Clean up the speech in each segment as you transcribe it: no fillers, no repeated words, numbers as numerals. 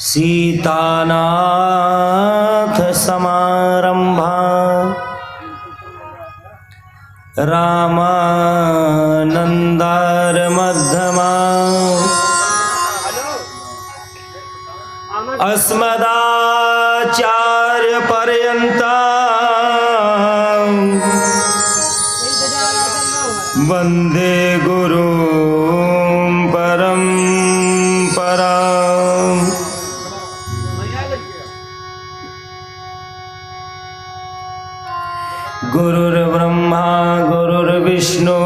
सीतानाथ समारंभा रामानंदार मध्यमा अस्मदाचार्य पर्यंता वंदे गुरु परंपरा। गुरुर्ब्रह्मा गुरुर्विष्णु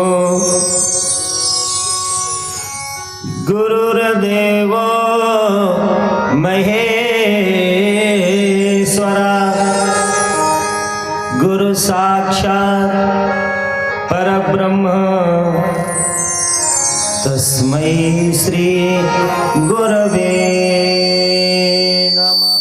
गुरुर्देवो महेश्वरा गुरु साक्षात् परब्रह्म तस्मै श्री गुरवे नमः।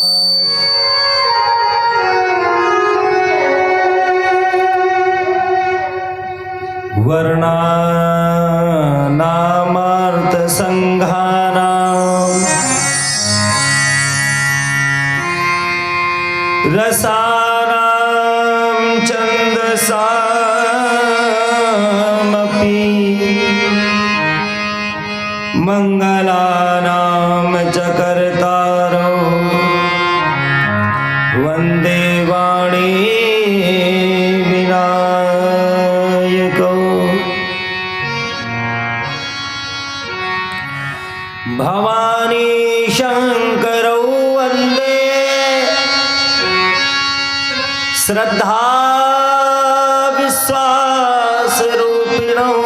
वर्णानामार्थ संघानां रसानां छन्दसामपि मंगलानां च कर्तारौ वन्दे वाणी भवानी शंकरौ वंदे श्रद्धा विश्वास रूपिणौ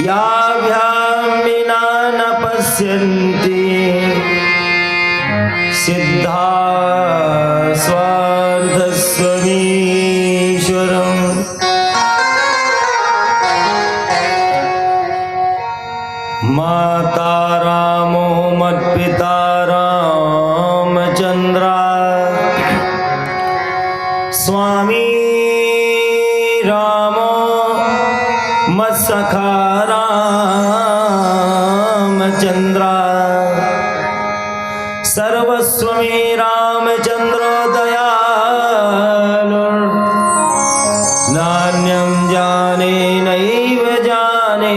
याभ्यां विना न पश्यन्ति सिद्धा स्वार्थस्वमीश्वरम्। माता रामो मत्पिता रामचंद्र स्वामी रामो मत्सखा रामचंद्र सर्वस्व मे रामचंद्र दयालु नान्यं जाने नैव जाने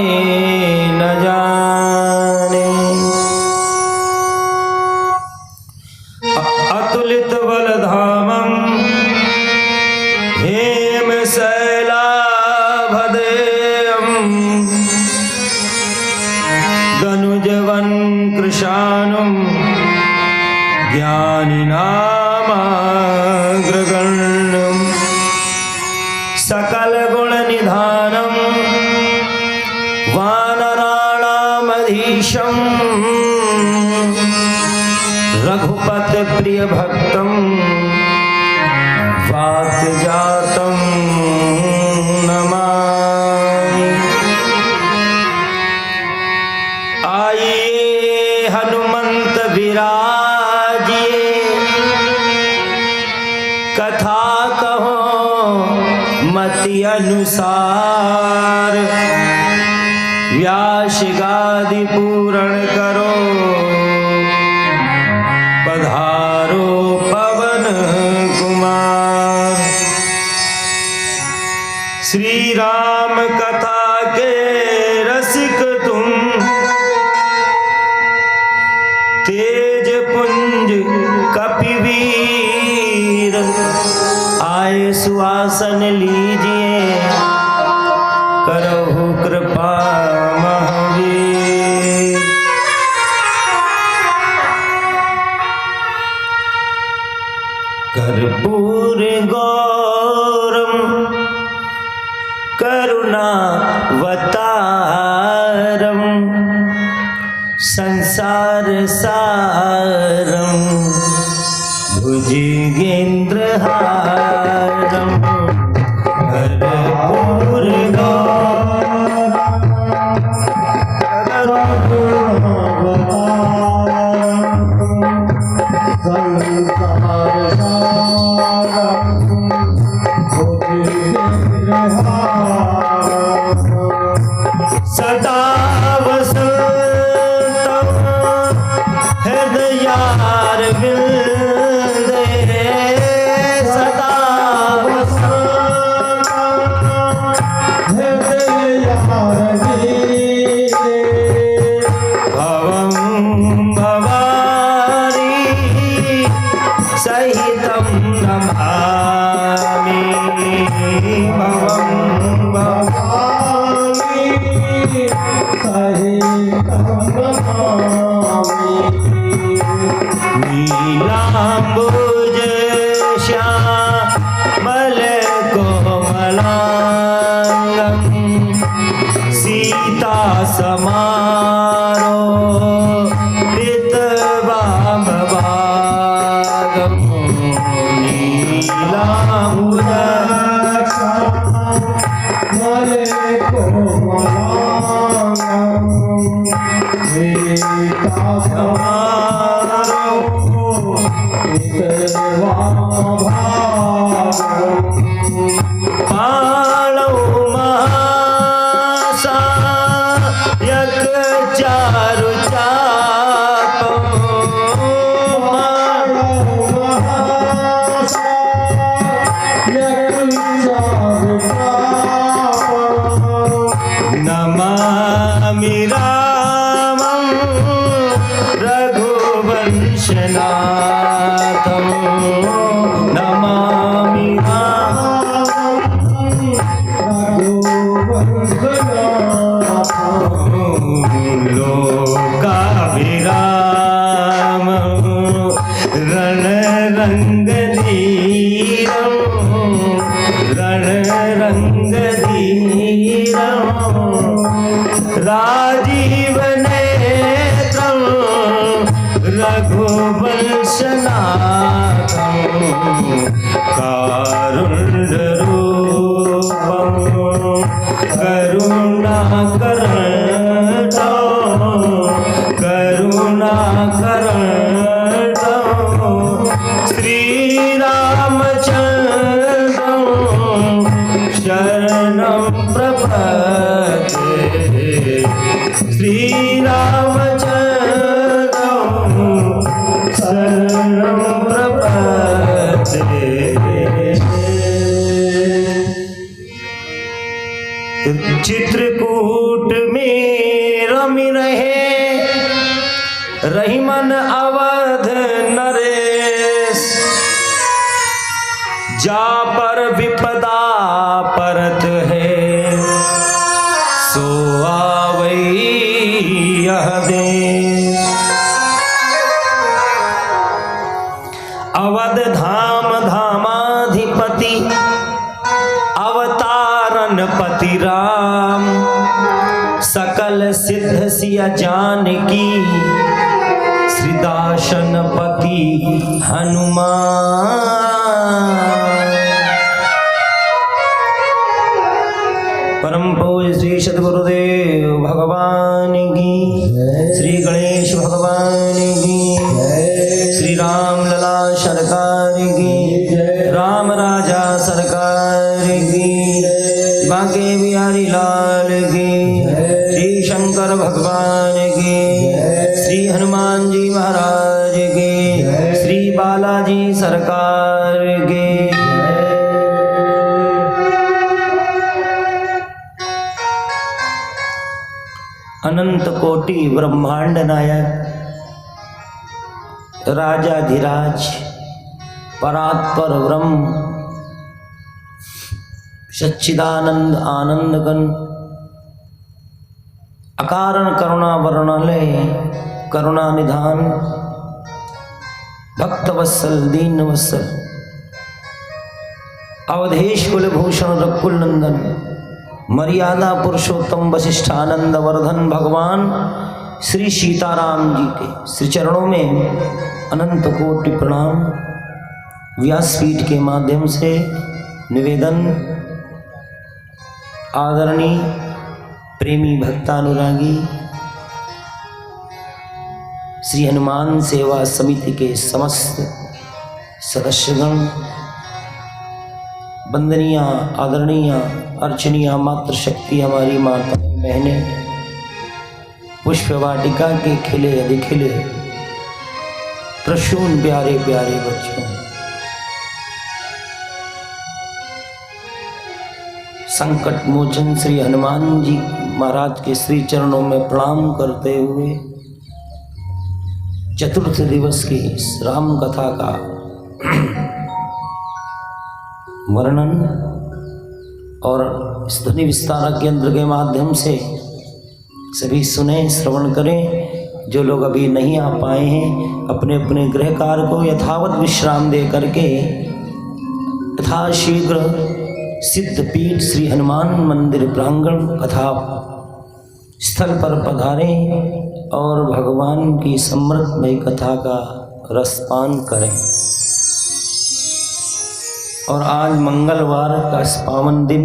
न जाने। अतुलित बलधामं हेमशैलाभदेयं दनुजवन कृशानुं ज्ञानिनामाग्रगण्यं सकल गुण निधानं वानराणामधीशं रघुपत प्रिय भक्तं वातजातं नमामि। आइए हनुमंत विराजिए कथा कहो मति अनुसार व्यास गादि पूर्ण करो पधारो पवन कुमार। श्री राम कथा के रसिक तुम तेज पुंज कपिवीर आए सुआसन लीजिए करहु कृपा महावीर। कर्पूर गौरम करुणावतारम संसार सारम भुजगेन्द्रहारम कर्पूर सदा वसंत नीलांबुज श्यामल कोमलांगं सीता समारो पितवामभागं नीलांबुज पाणौ महासायक चारु चापं नमामि रामं रघुवंशनाथं नमामि लोकाभिराम रणरङ्गधीरं रणरङ्गधीरं राजीवनेत्रं रघुवंशनाथं कारुण्यरूपं करुणाकरणं श्रीरामचन्द्रं शरणं प्रपद्ये श्रीरामचन्द्रं शरणं प्रपद्ये। चित्रकूट में रमि रहे रहीमन अवध नरेश जा पर विपदा परत है सो आवई यह देश। अवध धाम धामाधिपति अवतारन पति राम सकल सिद्ध सिया जानकी श्रीदासन पति हनुमान। परम पूज्य श्री सद्गुरुदेव भगवान की, श्री गणेश भगवान की, श्री राम लला सरकार की, राम राजा सरकार की, बांके बिहारी लाल की, श्री शंकर भगवान की, श्री हनुमान जी महाराज की, श्री बालाजी सरकार की। अनंत कोटि ब्रह्मांड नायक राजाधिराज परात्पर ब्रह्म सच्चिदानंद आनंदगण अकारण करुणा वर्णालय करुणा निधान भक्तवत्सल दीन वत्सल अवधेश कुलभूषण रघुकुल नंदन मर्यादा पुरुषोत्तम वशिष्ठानंद वर्धन भगवान श्री सीताराम जी के श्री चरणों में अनंत कोटि प्रणाम। व्यासपीठ के माध्यम से निवेदन, आदरणीय प्रेमी भक्तानुरागी श्री हनुमान सेवा समिति के समस्त सदस्यगण, वंदनीय आदरणीय अर्चनीय मातृशक्ति हमारी माता बहनें, पुष्प वाटिका के खिले अधिखिले प्रसून प्यारे प्यारे बच्चों, संकट मोचन श्री हनुमान जी महाराज के श्री चरणों में प्रणाम करते हुए चतुर्थ दिवस की इस राम कथा का वर्णन और इस ध्वनि विस्तारक यंत्र के माध्यम से सभी सुने, श्रवण करें। जो लोग अभी नहीं आ पाए हैं अपने अपने गृह कार्य को यथावत विश्राम दे करके यथाशीघ्र सिद्धपीठ श्री हनुमान मंदिर प्रांगण कथा स्थल पर पधारें और भगवान की समृद्धमय कथा का रसपान करें। और आज मंगलवार का पावन दिन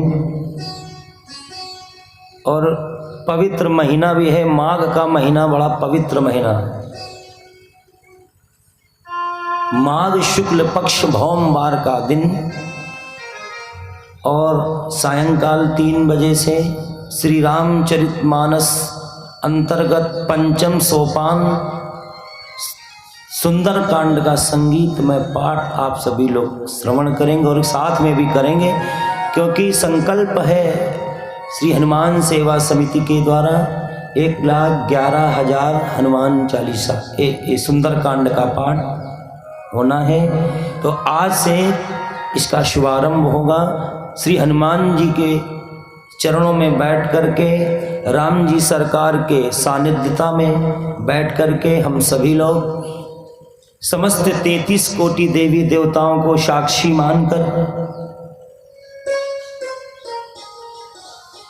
और पवित्र महीना भी है। माघ का महीना बड़ा पवित्र महीना। माघ शुक्ल पक्ष भौमवार का दिन और सायंकाल 3 बजे से श्री रामचरितमानस अंतर्गत पंचम सोपान सुंदर कांड का संगीतमय पाठ आप सभी लोग श्रवण करेंगे और साथ में भी करेंगे, क्योंकि संकल्प है श्री हनुमान सेवा समिति के द्वारा 1,11,000 हनुमान चालीसा ये सुंदर कांड का पाठ होना है। तो आज से इसका शुभारंभ होगा। श्री हनुमान जी के चरणों में बैठ करके, राम जी सरकार के सानिध्यता में बैठ करके हम सभी लोग समस्त 33 कोटि देवी देवताओं को साक्षी मानकर,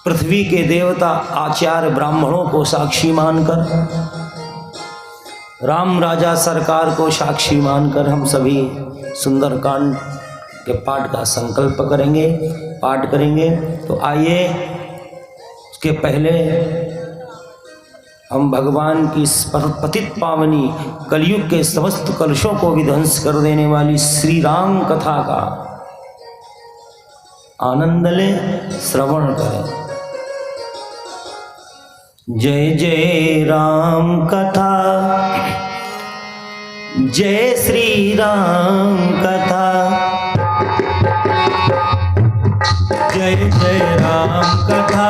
पृथ्वी के देवता आचार्य ब्राह्मणों को साक्षी मानकर, राम राजा सरकार को साक्षी मानकर हम सभी सुंदर कांड के पाठ का संकल्प करेंगे, पाठ करेंगे। तो आइए, उसके पहले हम भगवान की पतित पावनी कलयुग के समस्त कलशों को विध्वंस कर देने वाली श्री राम कथा का आनंद लें, श्रवण करें। जय जय राम कथा, जय श्री राम कथा, जय जय राम कथा,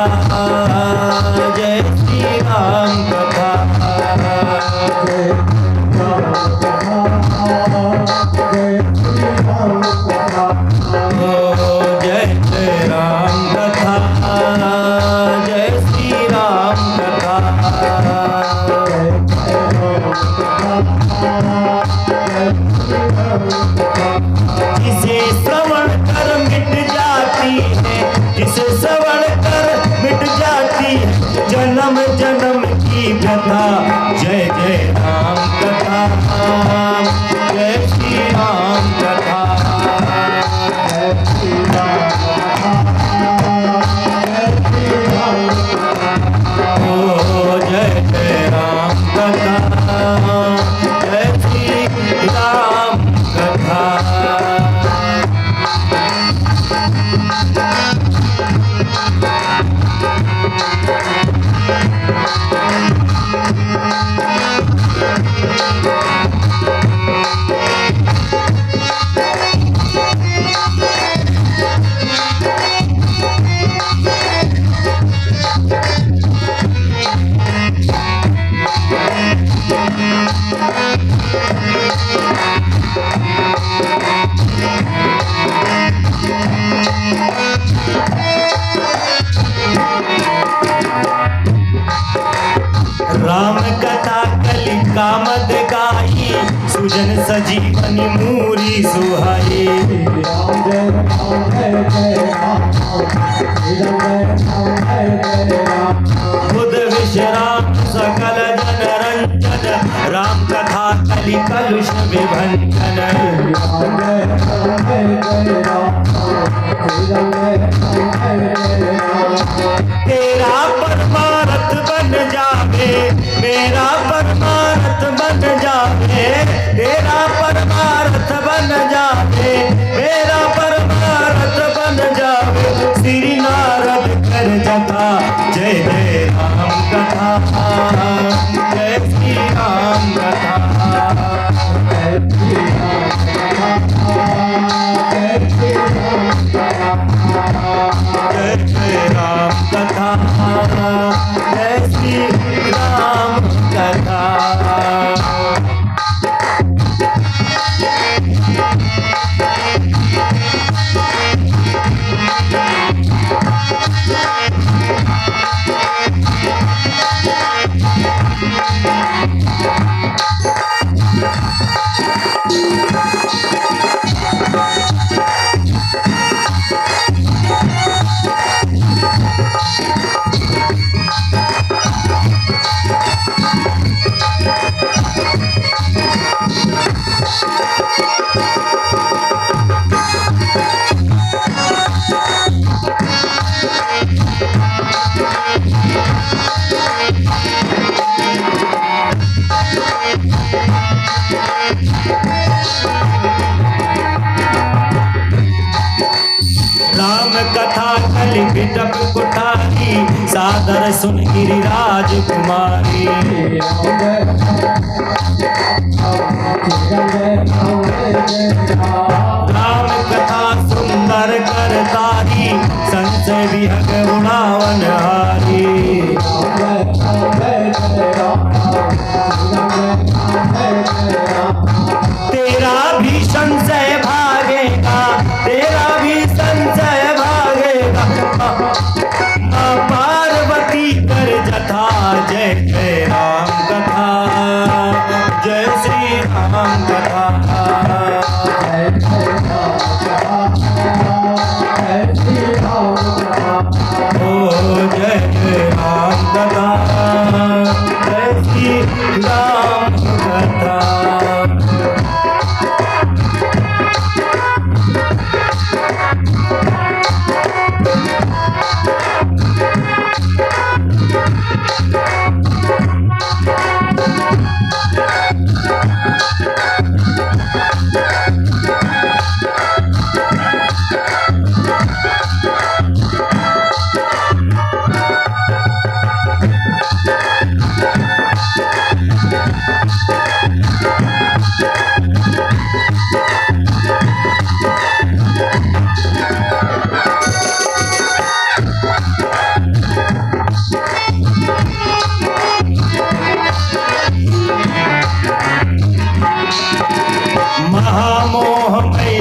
जय श्री राम कथा, जय जय राम कथा, जय श्री राम कथा, जिसे श्रवण कर मिट जाती है, जिसे श्रवण कर मिट जाती है जन्म जन्म की व्यथा। जय जय राम कथा, जय श्री राम कथा, जय श्री राम कथा, ओ जय जय राम कथा, जय श्री राम कथा। राम कथा कलि कामद गाई, सुजन सजीवनी मूरी सुहाई। बुध विश्राम सकल जन रंजन, राम कथा कलि कलुष विभंजन। तेरा परमारथ बन जावे, मेरा परमारथ बन जावे, तेरा परमारथ बन जावे, मेरा परमारथ बन जावे। श्री नारद कर जथा, जय जय राम कथा, जय श्री राम कथा, जय श्री राम सुन गिरिराज कुमारी। राम कथा सुंदर कर तारी, संशय विहग उड़ावन हारी। तेरा भी संशय भागेगा, तेरा भी संशय भागेगा। माँ पार्वती कर जथा, जय जय राम कथा, जय श्री राम कथा। ओ जय जय राम कथा, जय श्री राम कथा।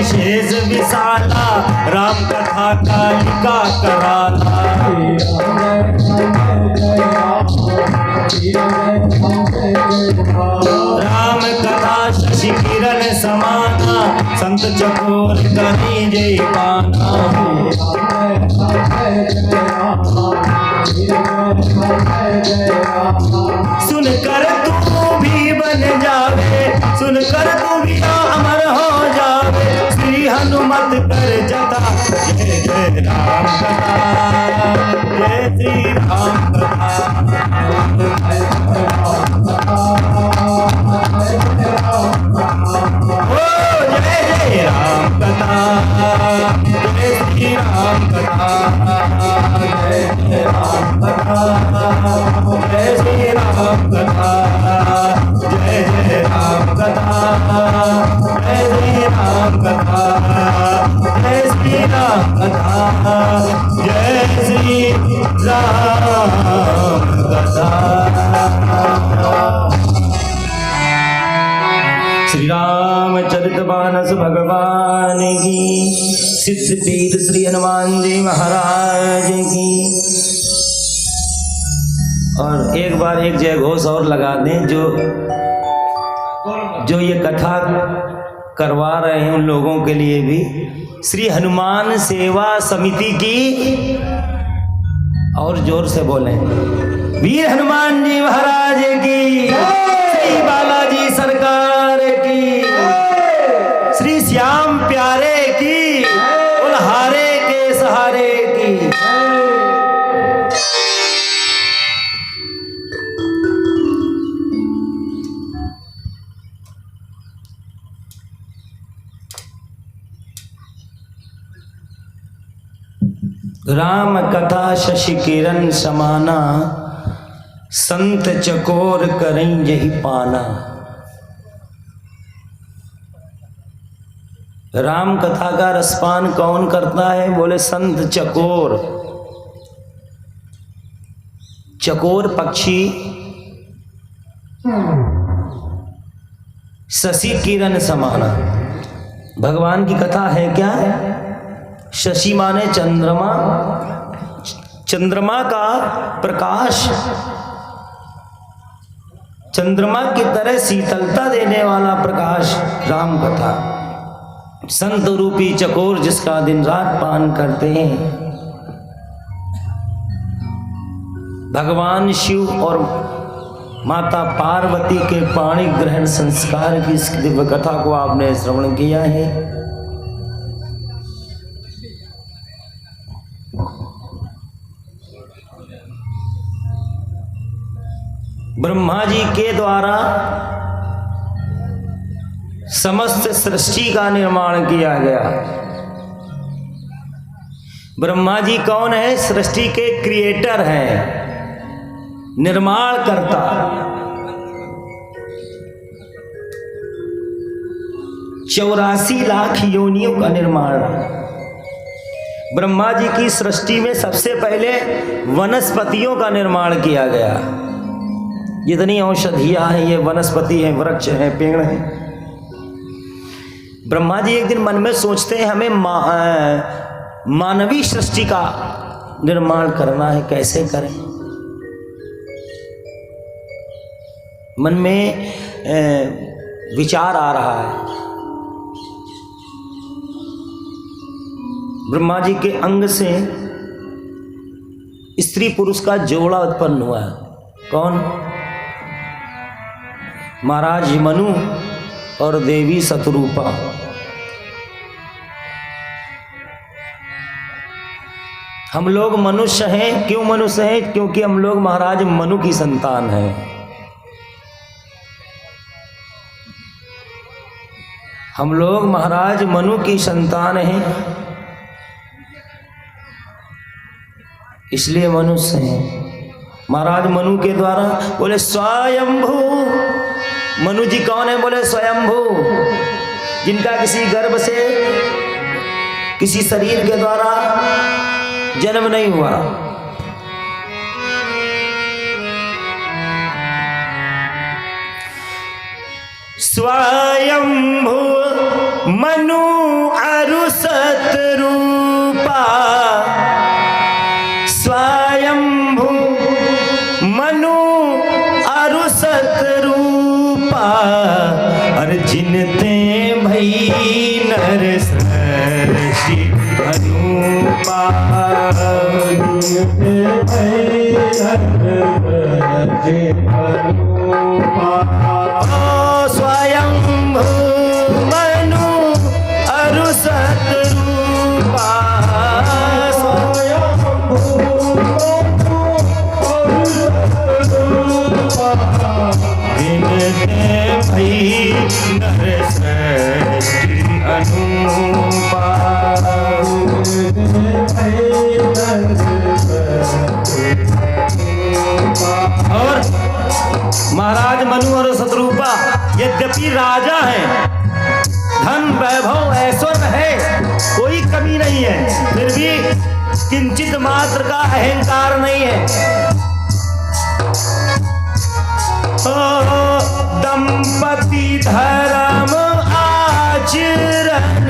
शेष विशाला, राम कथा कालिका कराला। राम कथा शशि किरण समाना, संत चकोर करी जय पाना। सुनकर तू भी बन जावे, सुनकर तू भी अमर हो जावे। श्री हनुमत कर जता, जय जय राम कथा, जय श्री राम कथा। ओ जय जय राम कथा, जय श्री राम कथा, जय जय राम कथा, जय श्री राम कथा, जय जय राम कथा, जय श्री राम कथा, जय श्री राम कथा, जय श्री राम कथा। श्री रामचरितमानस भगवान की, सिद्ध पीठ श्री हनुमान जी महाराज की। और एक बार एक जय घोष और लगा दें, जो ये कथा करवा रहे हैं उन लोगों के लिए भी। श्री हनुमान सेवा समिति की, और जोर से बोलें, वीर हनुमान जी महाराज की, श्री बालाजी सरकार की, श्री श्याम प्यारे की, उल्हारे के सहारे की। राम कथा शशि किरण समाना, संत चकोर करें यही पाना। राम कथा का रसपान कौन करता है? बोले संत चकोर। चकोर पक्षी शशि किरण समाना। भगवान की कथा है क्या? शशि माने चंद्रमा, चंद्रमा का प्रकाश, चंद्रमा की तरह शीतलता देने वाला प्रकाश राम कथा। संत रूपी चकोर जिसका दिन रात पान करते हैं। भगवान शिव और माता पार्वती के पाणी ग्रहण संस्कार की इस दिव्य कथा को आपने श्रवण किया है। ब्रह्मा जी के द्वारा समस्त सृष्टि का निर्माण किया गया। ब्रह्मा जी कौन है? सृष्टि के क्रिएटर हैं। निर्माण करता। 84 लाख योनियों का निर्माण। ब्रह्मा जी की सृष्टि में सबसे पहले वनस्पतियों का निर्माण किया गया। जितनी औषधियां हैं ये वनस्पति हैं, वृक्ष हैं, पेड़ हैं। ब्रह्मा जी एक दिन मन में सोचते हैं हमें मानवीय सृष्टि का निर्माण करना है, कैसे करें। मन में विचार आ रहा है। ब्रह्मा जी के अंग से स्त्री पुरुष का जोड़ा उत्पन्न हुआ है। कौन? महाराज मनु और देवी शतरूपा। हम लोग मनुष्य हैं। क्यों मनुष्य हैं? क्योंकि हम लोग महाराज मनु की संतान हैं। हम लोग महाराज मनु की संतान हैं, इसलिए मनुष्य हैं। महाराज मनु के द्वारा बोले स्वयंभू। मनु जी कौन है? बोले स्वयंभू, जिनका किसी गर्भ से, किसी शरीर के द्वारा जन्म नहीं हुआ। स्वयंभू मनु अरु सतरूपा। स्वयंभू मनु अरु सतरूपा। अरे जिनते भई नर सृष्टि अनुपा। जिनते भई नर सृष्टि अनुपा। स्वयंभू मनु अरु सतरूपा। भई नर सृष्टि अनुपा। और महाराज मनु और शतरूपा यद्यपि राजा हैं, धन वैभव ऐश्वर्य है, कोई कमी नहीं है, फिर भी किंचित मात्र का अहंकार नहीं है। दंपति धर्म आचरण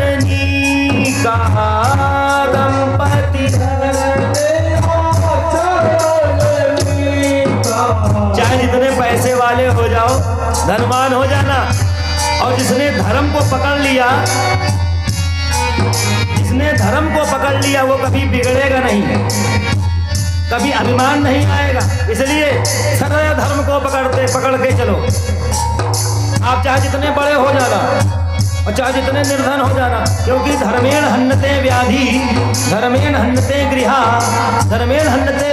का। दंपति चाहे जितने पैसे वाले हो जाओ, धनवान हो जाना, और जिसने धर्म को पकड़ लिया, जिसने धर्म को पकड़ लिया वो कभी बिगड़ेगा नहीं, कभी अभिमान नहीं आएगा। इसलिए सदैव धर्म को पकड़ के चलो। आप चाहे जितने बड़े हो जाना और चाहे जितने निर्धन हो जाना, क्योंकि धर्मेण हन्यते व्याधि, धर्मेण हन्यते गृहा, धर्मेण हन्यते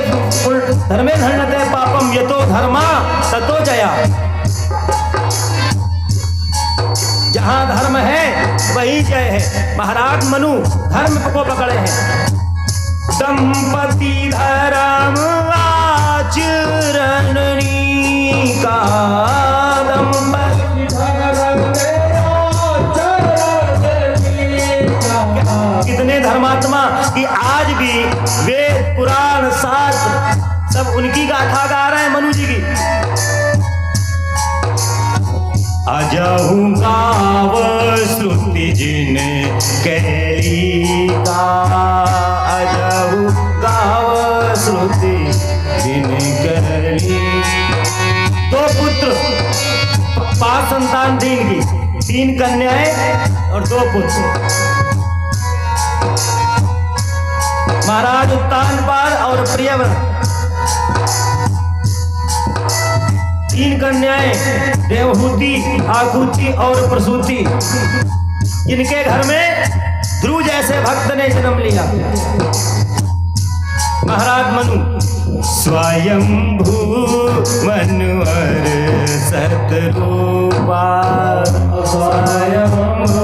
पापम, यतो धर्मा ततो जया। जहां धर्म है वही जय है। महाराज मनु धर्म को पकड़े हैं। दंपति धर्म आचरण का। दंपति कितने धर्मात्मा कि आज भी वेद पुराण शास्त्र सब उनकी गाथा गा रहे हैं, मनु जी की। अजहु गाव श्रुति जिन कहली का। अजहु गाव श्रुति जिन कहली। 2 पुत्र, 5 संतान थी इनकी, 3 कन्याएं और 2 पुत्र। महाराज उत्तानपाद और प्रियव्रत, 3 कन्याएं, देवहूति, आकुति और प्रसूति। इनके घर में ध्रुव जैसे भक्त ने जन्म लिया। महाराज मनु स्वयंभू मनुअर सतरूपा। स्वयंभू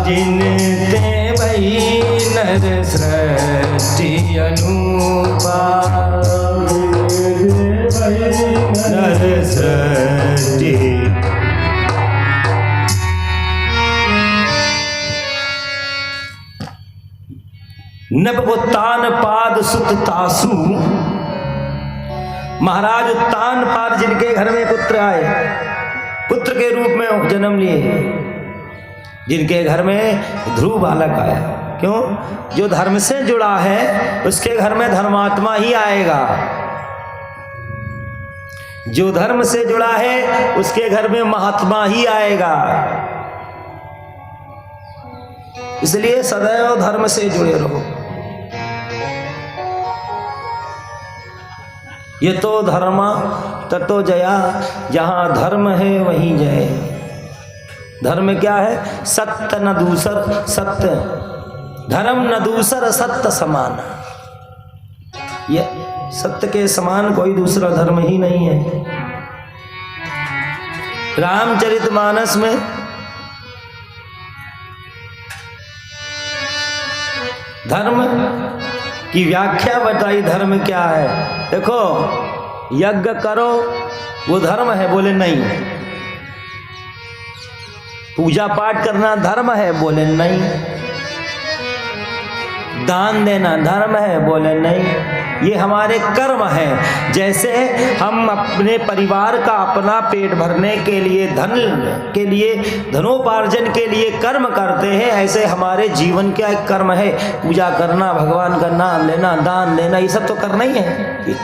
जिनते भई नर सृष्टि जब उत्तान पाद सुत तासु, महाराज उत्तान पाद जिनके घर में पुत्र आए, पुत्र के रूप में जन्म लिए, जिनके घर में ध्रुव बालक आया। क्यों? जो धर्म से जुड़ा है उसके घर में धर्मात्मा ही आएगा। जो धर्म से जुड़ा है उसके घर में महात्मा ही आएगा। इसलिए सदैव धर्म से जुड़े रहो। ये तो धर्म ततो जया, जहां धर्म है वहीं जय। धर्म क्या है? सत्य न दूसर, सत्य धर्म न दूसर सत्य समान। ये सत्य के समान कोई दूसरा धर्म ही नहीं है। रामचरितमानस में धर्म की व्याख्या बताई। धर्म क्या है? देखो, यज्ञ करो वो धर्म है, बोले नहीं। पूजा पाठ करना धर्म है, बोले नहीं। दान देना धर्म है, बोले नहीं। ये हमारे कर्म हैं। जैसे हम अपने परिवार का अपना पेट भरने के लिए, धन के लिए, धनोपार्जन के लिए कर्म करते हैं, ऐसे हमारे जीवन का एक कर्म है। पूजा करना, भगवान का नाम लेना, दान देना, ये सब तो करना ही है।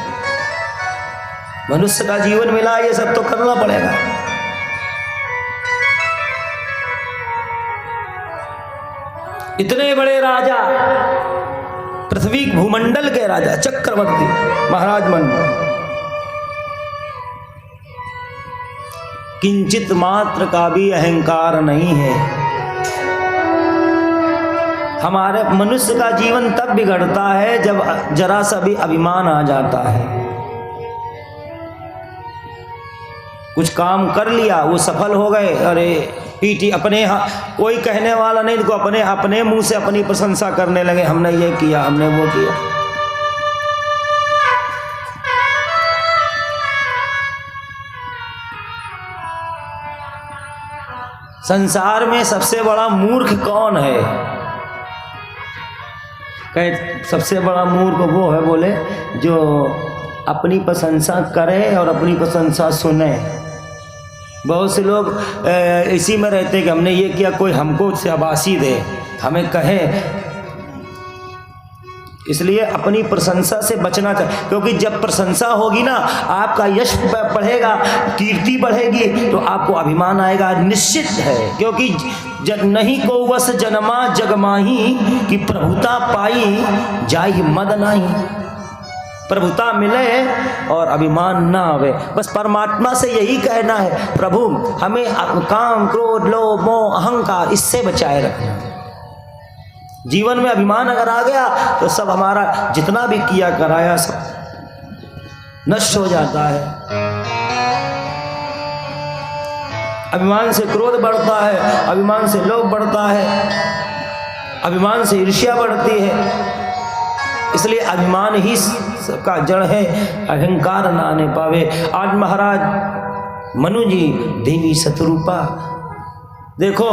मनुष्य का जीवन मिला, ये सब तो करना पड़ेगा। इतने बड़े राजा, पृथ्वी भूमंडल के राजा, चक्रवर्ती महाराज मनु, किंचित मात्र का भी अहंकार नहीं है। हमारे मनुष्य का जीवन तब बिगड़ता है जब जरा सा भी अभिमान आ जाता है। कुछ काम कर लिया, वो सफल हो गए, अरे पीटी अपने, कोई कहने वाला नहीं, तो अपने मुंह से अपनी प्रशंसा करने लगे, हमने ये किया, हमने वो किया। संसार में सबसे बड़ा मूर्ख कौन है? कहे सबसे बड़ा मूर्ख वो है, बोले जो अपनी प्रशंसा करे और अपनी प्रशंसा सुने। बहुत से लोग इसी में रहते हैं कि हमने ये किया, कोई हमको शाबाशी दे, हमें कहे। इसलिए अपनी प्रशंसा से बचना चाहिए, क्योंकि जब प्रशंसा होगी ना, आपका यश बढ़ेगा, कीर्ति बढ़ेगी, तो आपको अभिमान आएगा, निश्चित है। क्योंकि जग नहीं को वस जन्मा जग माही, कि प्रभुता पाई जाहि मद नाही। प्रभुता मिले और अभिमान ना आवे। बस परमात्मा से यही कहना है, प्रभु हमें काम, क्रोध, लोभ, मोह, अहंकार, इससे बचाए रखना। जीवन में अभिमान अगर आ गया तो सब हमारा जितना भी किया कराया सब नष्ट हो जाता है। अभिमान से क्रोध बढ़ता है, अभिमान से लोभ बढ़ता है, अभिमान से ईर्ष्या बढ़ती है। इसलिए अभिमान ही का जड़ है, अहंकार ना आने पावे। आज महाराज मनु जी देवी शतरूपा, देखो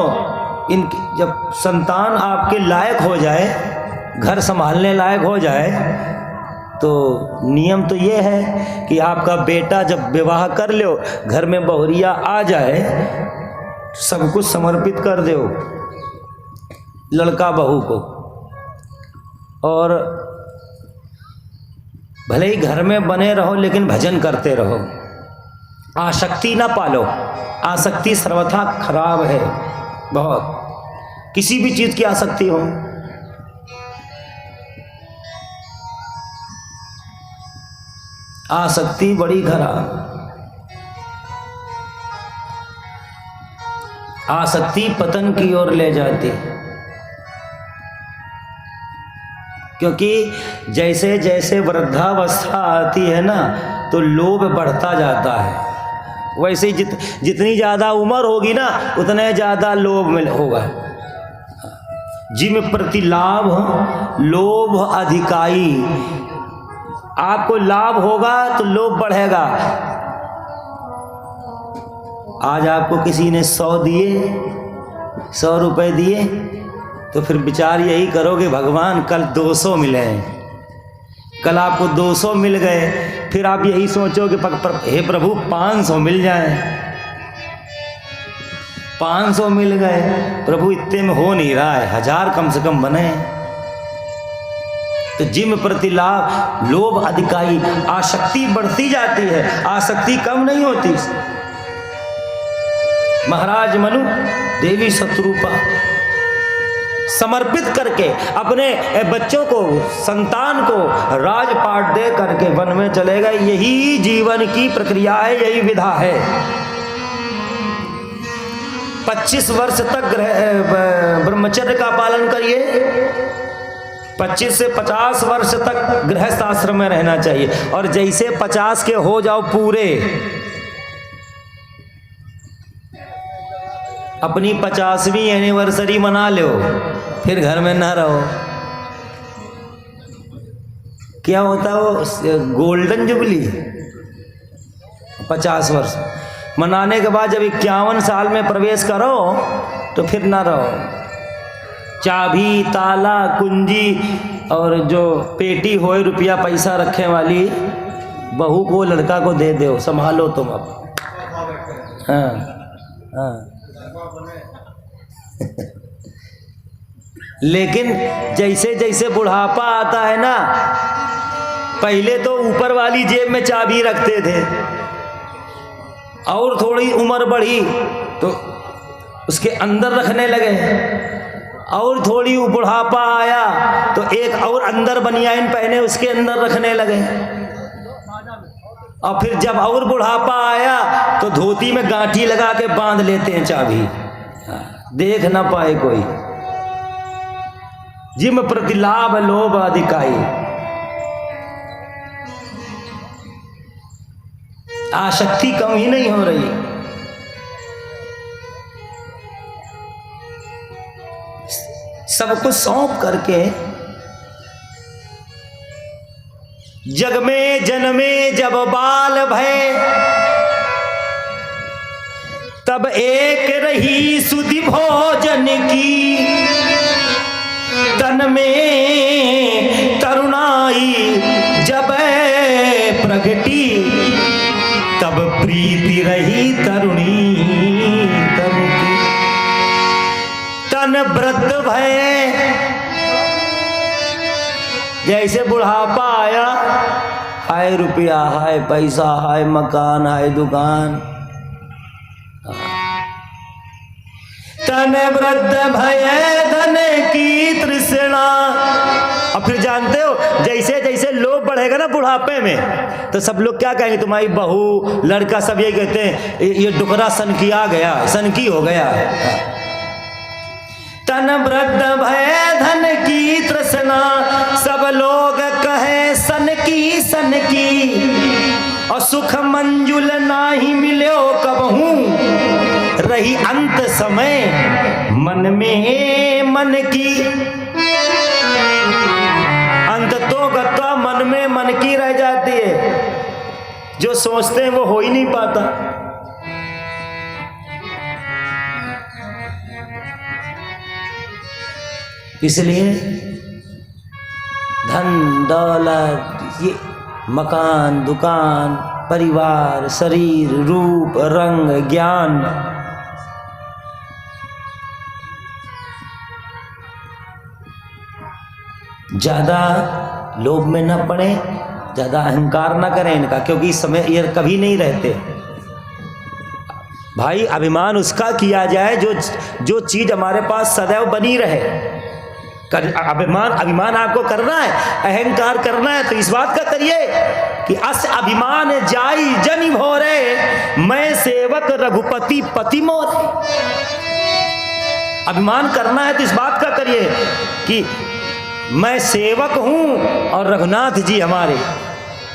इनकी जब संतान आपके लायक हो जाए, घर संभालने लायक हो जाए, तो नियम तो ये है कि आपका बेटा जब विवाह कर लो, घर में बहुरिया आ जाए, सब कुछ समर्पित कर दो लड़का बहू को। और भले ही घर में बने रहो लेकिन भजन करते रहो, आसक्ति ना पालो। आसक्ति सर्वथा खराब है, बहुत, किसी भी चीज की आसक्ति हो। आसक्ति बड़ी खराब। आसक्ति पतन की ओर ले जाती, क्योंकि जैसे जैसे वृद्धावस्था आती है ना, तो लोभ बढ़ता जाता है। वैसे ही जितनी ज़्यादा उम्र होगी ना, उतने ज़्यादा लोभ होगा। जिम प्रति लाभ लोभ अधिकाई। आपको लाभ होगा तो लोभ बढ़ेगा। आज आपको किसी ने 100 दिए, 100 रुपए दिए, तो फिर विचार यही करोगे भगवान कल 200 मिले, कल आपको 200 मिल गए, फिर आप यही सोचोगे हे प्रभु 500 मिल जाए। 500 मिल गए प्रभु, इतने में हो नहीं रहा है, 1000 कम से कम बने। तो जिम प्रति लाभ लोभ अधिकाई, आसक्ति बढ़ती जाती है, आसक्ति कम नहीं होती। महाराज मनु देवी शत्रुपा समर्पित करके अपने बच्चों को, संतान को राजपाट दे करके वन में चले गए। यही जीवन की प्रक्रिया है, यही विधा है। 25 वर्ष तक ब्रह्मचर्य का पालन करिए, 25 से 50 वर्ष तक गृहस्थ आश्रम में रहना चाहिए। और जैसे 50 के हो जाओ पूरे, अपनी 50वीं एनिवर्सरी मना लो, फिर घर में ना रहो। क्या होता है वो गोल्डन जुबली, 50 वर्ष मनाने के बाद जब 51 साल में प्रवेश करो तो फिर ना रहो। चाबी, ताला, कुंजी और जो पेटी होए रुपया पैसा रखने वाली बहू को, लड़का को दे दो, संभालो तुम अब। हाँ हाँ लेकिन जैसे जैसे बुढ़ापा आता है ना, पहले तो ऊपर वाली जेब में चाबी रखते थे, और थोड़ी उम्र बढ़ी तो उसके अंदर रखने लगे, और थोड़ी बुढ़ापा आया तो एक और अंदर बनियाइन पहने उसके अंदर रखने लगे, और फिर जब और बुढ़ापा आया तो धोती में गांठी लगा के बांध लेते हैं चाबी, देख ना पाए कोई। जिम प्रति लाभ लोभ अधिकाई, आसक्ति कम ही नहीं हो रही। सब कुछ सौंप करके जग में जन्मे जब बाल भय, तब एक रही सुधि भोजन की, तन में तरुणाई जब प्रगटी, तब प्रीति रही तरुणी तन की। तन वृद्ध भय, जैसे बुढ़ापा आया, हाय रुपया, हाय पैसा, हाय मकान, हाय दुकान। तन वृद्ध भय धन की तृष्णा। अब फिर जानते हो जैसे जैसे लोभ बढ़ेगा ना बुढ़ापे में, तो सब लोग क्या कहेंगे, तुम्हारी बहू लड़का सब ये कहते हैं ये डुकरा सनकी आ गया, सनकी हो गया। तन वृद्ध भय धन की तृष्णा, सब लोग कहे सनकी सनकी, और सुख मंजुल नाही मिलो कबहू, रही अंत समय मन में मन की। अंत तो गत्ता मन में मन की रह जाती है, जो सोचते हैं वो हो ही नहीं पाता। इसलिए धन दौलत, ये मकान, दुकान, परिवार, शरीर, रूप, रंग, ज्ञान, ज्यादा लोभ में न पड़े, ज्यादा अहंकार न करें इनका, क्योंकि इस समय ये कभी नहीं रहते भाई। अभिमान उसका किया जाए जो चीज हमारे पास सदैव बनी रहे। अभिमान आपको करना है, अहंकार करना है, तो इस बात का करिए कि अस अभिमान जाई जनि भोरे, मैं सेवक रघुपति पति मोरे। अभिमान करना है तो इस बात का करिए कि मैं सेवक हूं और रघुनाथ जी हमारे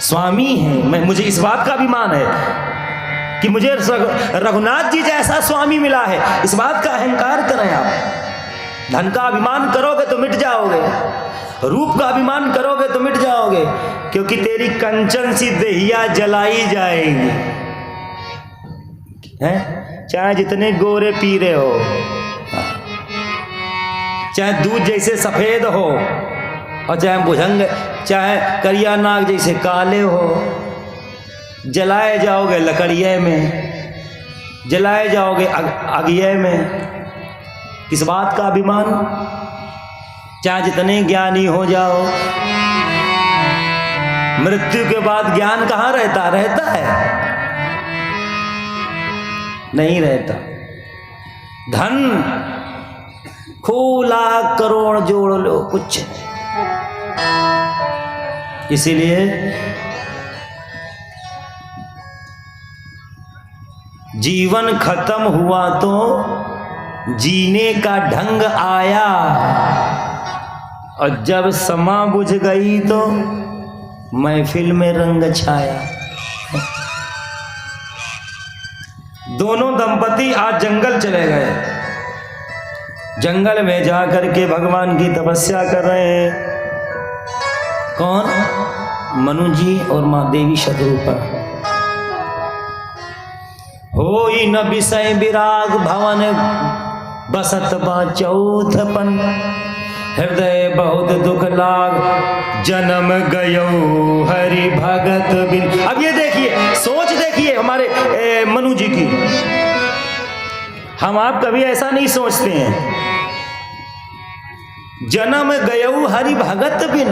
स्वामी हैं। मुझे इस बात का अभिमान है कि मुझे रघुनाथ जी जैसा स्वामी मिला है। इस बात का अहंकार करें आप। धन का अभिमान करोगे तो मिट जाओगे, रूप का अभिमान करोगे तो मिट जाओगे, क्योंकि तेरी कंचन सी देहिया जलाई जाएगी, हैं? चाहे जितने गोरे पीरे हो। चाहे दूध जैसे सफेद हो और चाहे भुजंग, चाहे करिया नाग जैसे काले हो, जलाए जाओगे लकड़िये में, जलाए जाओगे अगिये में। किस बात का अभिमान? चाहे जितने ज्ञानी हो जाओ, मृत्यु के बाद ज्ञान कहाँ रहता? रहता है? नहीं रहता। धन खूब लाख करोड़ जोड़ लो, कुछ नहीं। इसीलिए जीवन खत्म हुआ तो जीने का ढंग आया, और जब समा बुझ गई तो महफिल में रंग छाया। दोनों दंपति आज जंगल चले गए। जंगल में जाकर के भगवान की तपस्या कर रहे हैं। कौन? मनु जी और मां देवी शतरूपा। होई न विषय विराग भवन, बसत बा चौथपन। हृदय बहुत दुख लाग, जन्म गयो हरि भगत बिन। अब ये देखिए, सोच देखिए हमारे मनु जी की। हम आप कभी ऐसा नहीं सोचते हैं। जन्म गयो हरि भगत बिन,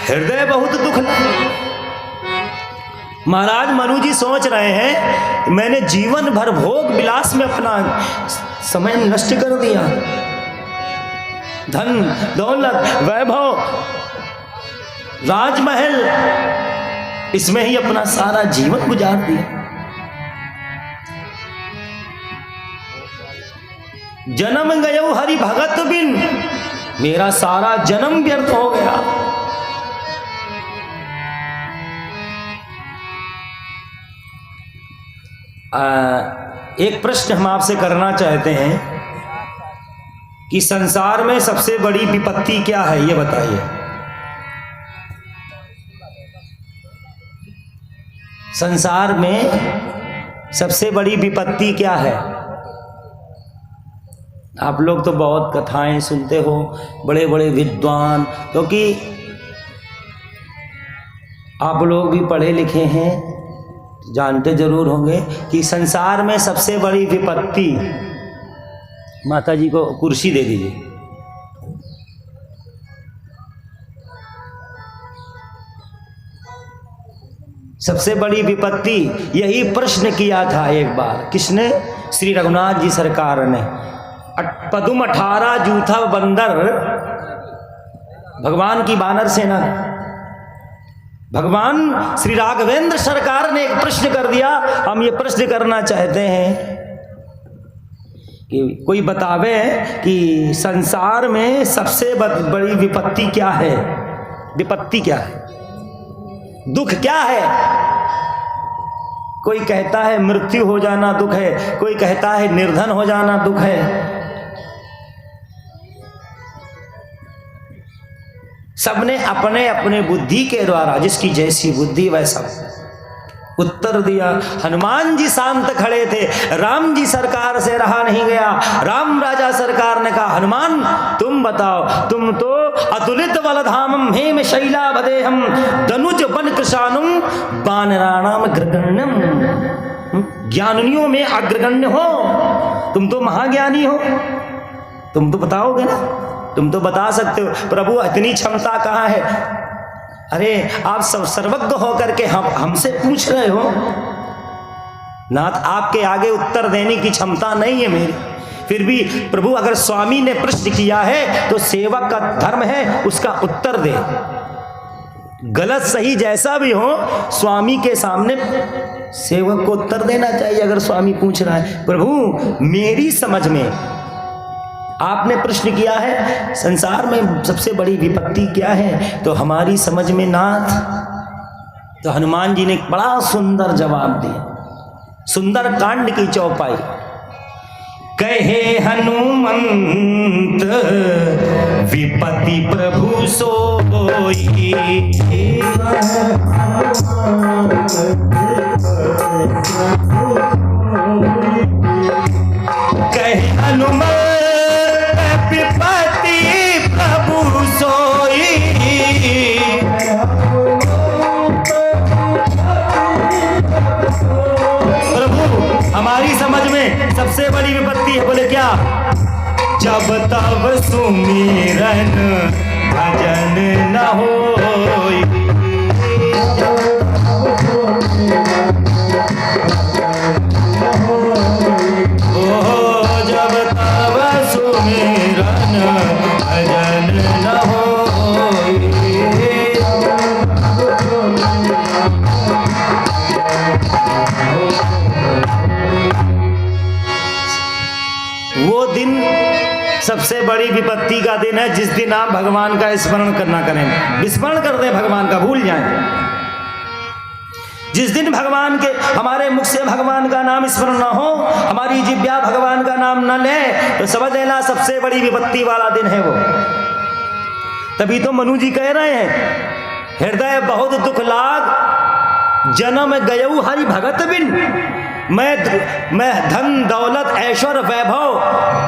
हृदय बहुत दुख लाग। महाराज मनु जी सोच रहे हैं मैंने जीवन भर भोग विलास में अपना समय नष्ट कर दिया। धन दौलत वैभव राजमहल, इसमें ही अपना सारा जीवन गुजार दिया। जन्म गयो हरि भगत बिन, मेरा सारा जन्म व्यर्थ हो गया। एक प्रश्न हम आपसे करना चाहते हैं कि संसार में सबसे बड़ी विपत्ति क्या है, ये बताइए। संसार में सबसे बड़ी विपत्ति क्या है? आप लोग तो बहुत कथाएं सुनते हो, बड़े बड़े विद्वान, क्योंकि आप लोग भी पढ़े लिखे हैं, जानते जरूर होंगे कि संसार में सबसे बड़ी विपत्ति, माता जी को कुर्सी दे दीजिए। सबसे बड़ी विपत्ति, यही प्रश्न किया था एक बार। किसने? श्री रघुनाथ जी सरकार ने। पदुम 18 जूथा बंदर, भगवान की वानर सेना, भगवान श्री राघवेंद्र सरकार ने एक प्रश्न कर दिया। हम ये प्रश्न करना चाहते हैं कि कोई बतावे कि संसार में सबसे बड़ी विपत्ति क्या है? विपत्ति क्या है? दुख क्या है? कोई कहता है मृत्यु हो जाना दुख है, कोई कहता है निर्धन हो जाना दुख है। सबने अपने अपने बुद्धि के द्वारा, जिसकी जैसी बुद्धि वैसा उत्तर दिया। हनुमान जी शांत खड़े थे, राम जी सरकार से रहा नहीं गया। राम राजा सरकार ने कहा, हनुमान तुम बताओ, तुम तो अतुलित बलधामम हेम शैला भदेहम दनुज बन कृशानुम बानराणाम अग्रगण्यम। ज्ञानियों में अग्रगण्य हो, तुम तो महाज्ञानी हो, तुम तो बताओगे ना, तुम तो बता सकते हो। प्रभु इतनी क्षमता कहाँ है? अरे आप सब सर्वज्ञ होकर के हमसे पूछ रहे हो? नाथ आपके आगे उत्तर देने की क्षमता नहीं है मेरी। फिर भी प्रभु अगर स्वामी ने प्रश्न किया है तो सेवक का धर्म है उसका उत्तर दे। गलत सही जैसा भी हो, स्वामी के सामने सेवक को उत्तर देना चाहिए। अगर स्वामी पूछ रहा है, प्रभु मेरी समझ में आपने प्रश्न किया है संसार में सबसे बड़ी विपत्ति क्या है, तो हमारी समझ में नाथ, तो हनुमान जी ने बड़ा सुंदर जवाब दिया। सुंदर कांड की चौपाई। कहे हनुमंत विपत्ति प्रभु सोई, कहे हनुमंत विपत्ति प्रभु सोई। प्रभु हमारी समझ में सबसे बड़ी विपत्ति है, बोले क्या? जब तब सुमिरन भजन न होई। जब तब सुमिरन भजन न होई। वो दिन सबसे बड़ी विपत्ति का दिन है जिस दिन आप भगवान का स्मरण करना करें, विस्मरण कर दें भगवान का, भूल जाएं। जिस दिन भगवान के हमारे मुख से भगवान का नाम स्मरण न हो, हमारी जिह्वा भगवान का नाम न ले, तो समझ लेना सबसे बड़ी विपत्ति वाला दिन है वो। तभी तो मनु जी कह रहे हैं, हृदय बहुत दुख लाग जन्म गयऊ हरि भगत बिन। मैं धन दौलत ऐश्वर्य वैभव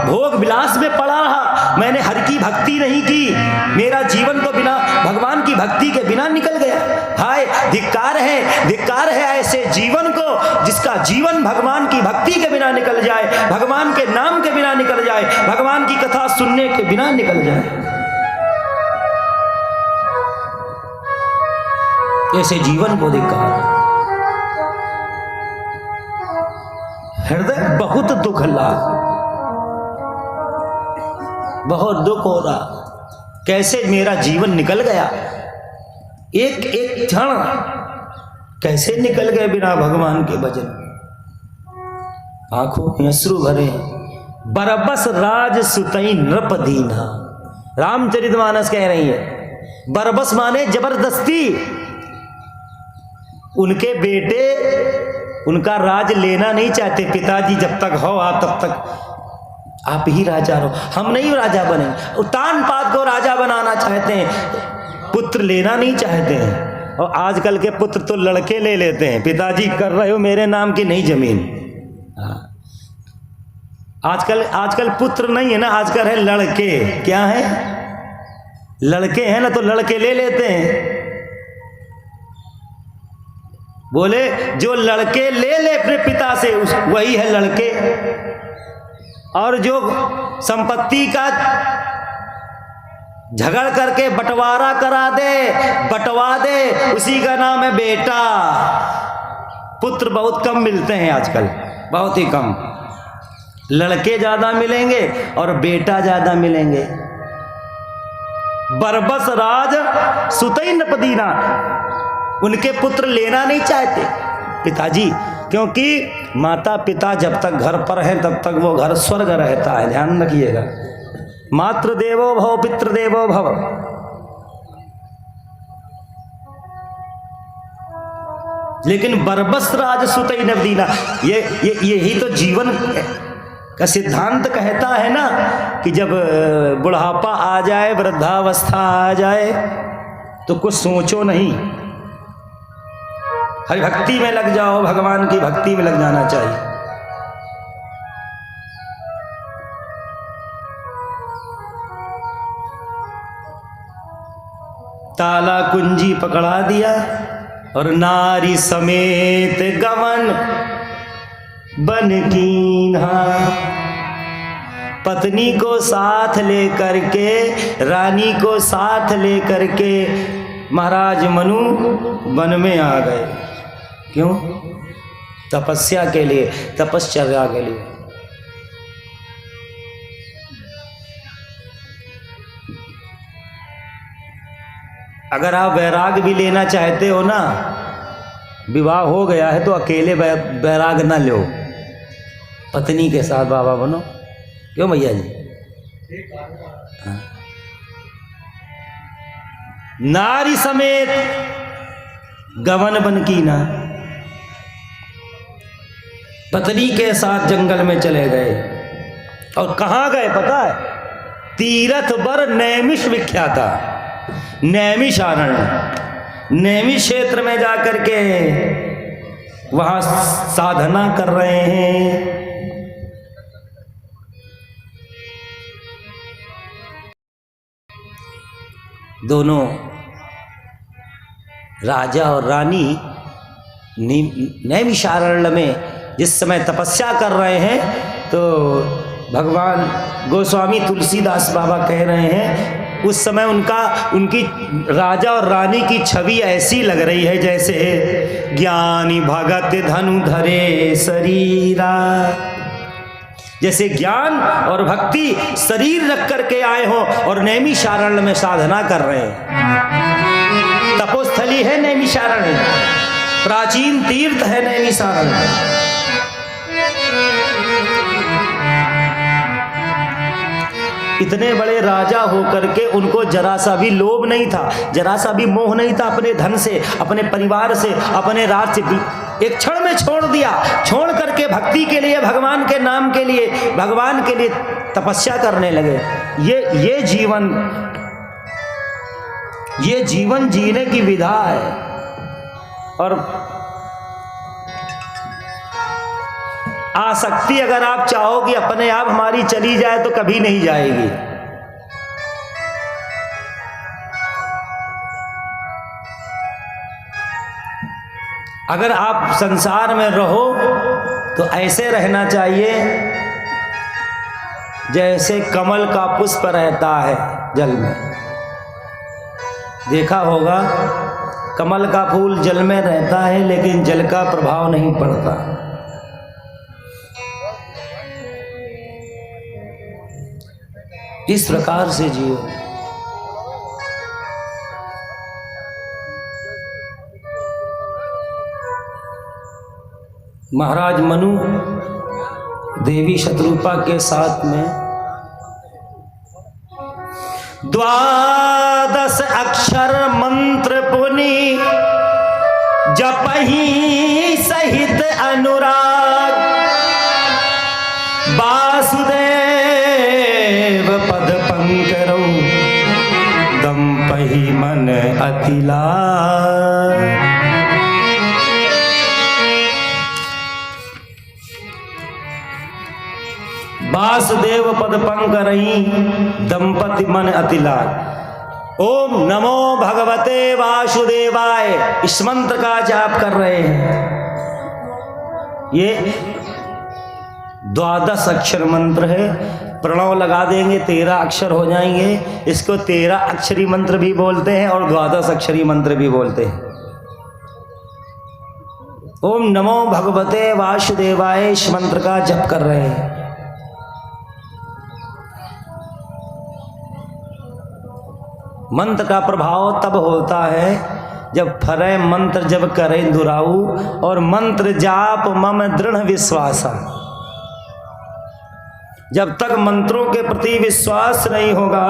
भोग विलास में पड़ा रहा, मैंने हरि की भक्ति नहीं की, मेरा जीवन तो बिना भगवान की भक्ति के बिना निकल गया। हाय धिक्कार है ऐसे जीवन को जिसका जीवन भगवान की भक्ति के बिना निकल जाए, भगवान के नाम के बिना निकल जाए, भगवान की कथा सुनने के बिना निकल जाए। ऐसे जीवन को धिक्कार। हृदय बहुत दुख लाग, बहुत दुख हो रहा, कैसे मेरा जीवन निकल गया, एक एक क्षण कैसे निकल गए बिना भगवान के भजन। आंखों में अश्रु भरे। बरबस राज सुतई नृप दीना, रामचरितमानस कह रही है। बरबस माने जबरदस्ती, उनके बेटे उनका राज लेना नहीं चाहते। पिताजी जब तक हो आप तब तक आप ही राजा रहो, हम नहीं राजा बने। उतान पात को राजा बनाना चाहते हैं, पुत्र लेना नहीं चाहते हैं। और आजकल के पुत्र तो लड़के ले लेते हैं, पिताजी कर रहे हो मेरे नाम की नहीं जमीन। आजकल पुत्र नहीं है ना, आजकल है लड़के। क्या है? लड़के हैं ना, तो लड़के ले लेते हैं। बोले जो लड़के ले ले अपने पिता से वही है लड़के, और जो संपत्ति का झगड़ करके बंटवारा बंटवा दे उसी का नाम है बेटा। पुत्र बहुत कम मिलते हैं आजकल, बहुत ही कम। लड़के ज्यादा मिलेंगे और बेटा ज्यादा मिलेंगे। बरबस राज सुतई नपदीना, उनके पुत्र लेना नहीं चाहते पिताजी, क्योंकि माता पिता जब तक घर पर हैं तब तक वो घर स्वर्ग रहता है, ध्यान रखिएगा। मातृ देवो भव पितृ देवो भव। लेकिन बरबस राज सुतई नपदीना, यही तो जीवन का सिद्धांत कहता है ना कि जब बुढ़ापा आ जाए, वृद्धावस्था आ जाए, तो कुछ सोचो नहीं, हरि भक्ति में लग जाओ, भगवान की भक्ति में लग जाना चाहिए। ताला कुंजी पकड़ा दिया और नारी समेत गमन बन कीन्हा। पत्नी को साथ लेकर के, रानी को साथ लेकर के महाराज मनु वन में आ गए। क्यों? तपस्या के लिए, तपश्चर्या के लिए। अगर आप वैराग भी लेना चाहते हो ना, विवाह हो गया है तो अकेले वैराग ना लो, पत्नी के साथ बाबा बनो। क्यों भैया जी? हाँ। नारी समेत गमन बन की ना, पत्नी के साथ जंगल में चले गए। और कहाँ गए पता है? तीरथ बर नैमिष विख्यात था, नैमिषारण्य, नैमिष क्षेत्र में जाकर के वहां साधना कर रहे हैं। दोनों राजा और रानी नैमिषारण्य में जिस समय तपस्या कर रहे हैं, तो भगवान गोस्वामी तुलसीदास बाबा कह रहे हैं उस समय उनकी राजा और रानी की छवि ऐसी लग रही है जैसे ज्ञानी भगत धनु धरे शरीरा, जैसे ज्ञान और भक्ति शरीर रख करके आए हो और नैमिषारण्य में साधना कर रहे हैं। तपोस्थली है नैमिषारण्य, प्राचीन तीर्थ है नैमिषारण्य। इतने बड़े राजा होकर के उनको जरा सा भी लोभ नहीं था, जरा सा भी मोह नहीं था अपने धन से, अपने परिवार से, अपने राज से। एक क्षण में छोड़ दिया, छोड़ करके भक्ति के लिए, भगवान के नाम के लिए, भगवान के लिए तपस्या करने लगे। ये जीवन जीने की विधा है। और आसक्ति अगर आप चाहो कि अपने आप हमारी चली जाए तो कभी नहीं जाएगी। अगर आप संसार में रहो तो ऐसे रहना चाहिए जैसे कमल का पुष्प रहता है जल में। देखा होगा कमल का फूल जल में रहता है लेकिन जल का प्रभाव नहीं पड़ता। इस प्रकार से जियो। महाराज मनु देवी शतरूपा के साथ में 12 अक्षर मंत्र पुनि जपहि सहित अनुराग, वासुदेव पद पंकरौ दंपहि मन अतिलाग। वासुदेव पद पंकरहि दंपति मन अतिलाग। ओम नमो भगवते वासुदेवाय, इस मंत्र का जाप कर रहे हैं। ये 12 अक्षर मंत्र है। प्रणव लगा देंगे 13 अक्षर हो जाएंगे। इसको 13 अक्षरी मंत्र भी बोलते हैं और 12 अक्षरी मंत्र भी बोलते हैं। ओम नमो भगवते वासुदेवाय, इस मंत्र का जप कर रहे हैं। मंत्र का प्रभाव तब होता है जब फरे मंत्र जब करें दुराऊ, और मंत्र जाप मम दृढ़ विश्वासा। जब तक मंत्रों के प्रति विश्वास नहीं होगा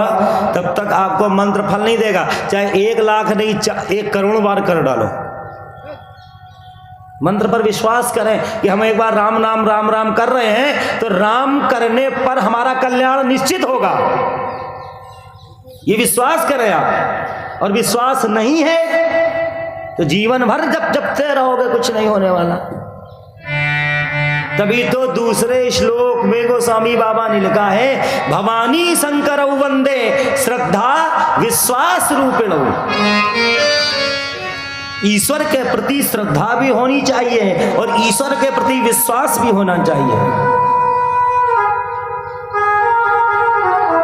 तब तक आपको मंत्र फल नहीं देगा। चाहे 1 लाख नहीं 1 करोड़ बार कर डालो, मंत्र पर विश्वास करें कि हम एक बार राम नाम राम राम कर रहे हैं तो राम करने पर हमारा कल्याण निश्चित होगा। ये विश्वास करें आप। और विश्वास नहीं है तो जीवन भर जब जपते रहोगे कुछ नहीं होने वाला। तभी तो दूसरे श्लोक में गोस्वामी बाबा ने लिखा है, भवानी शंकर वंदे श्रद्धा विश्वास रूपिण। ईश्वर के प्रति श्रद्धा भी होनी चाहिए और ईश्वर के प्रति विश्वास भी होना चाहिए,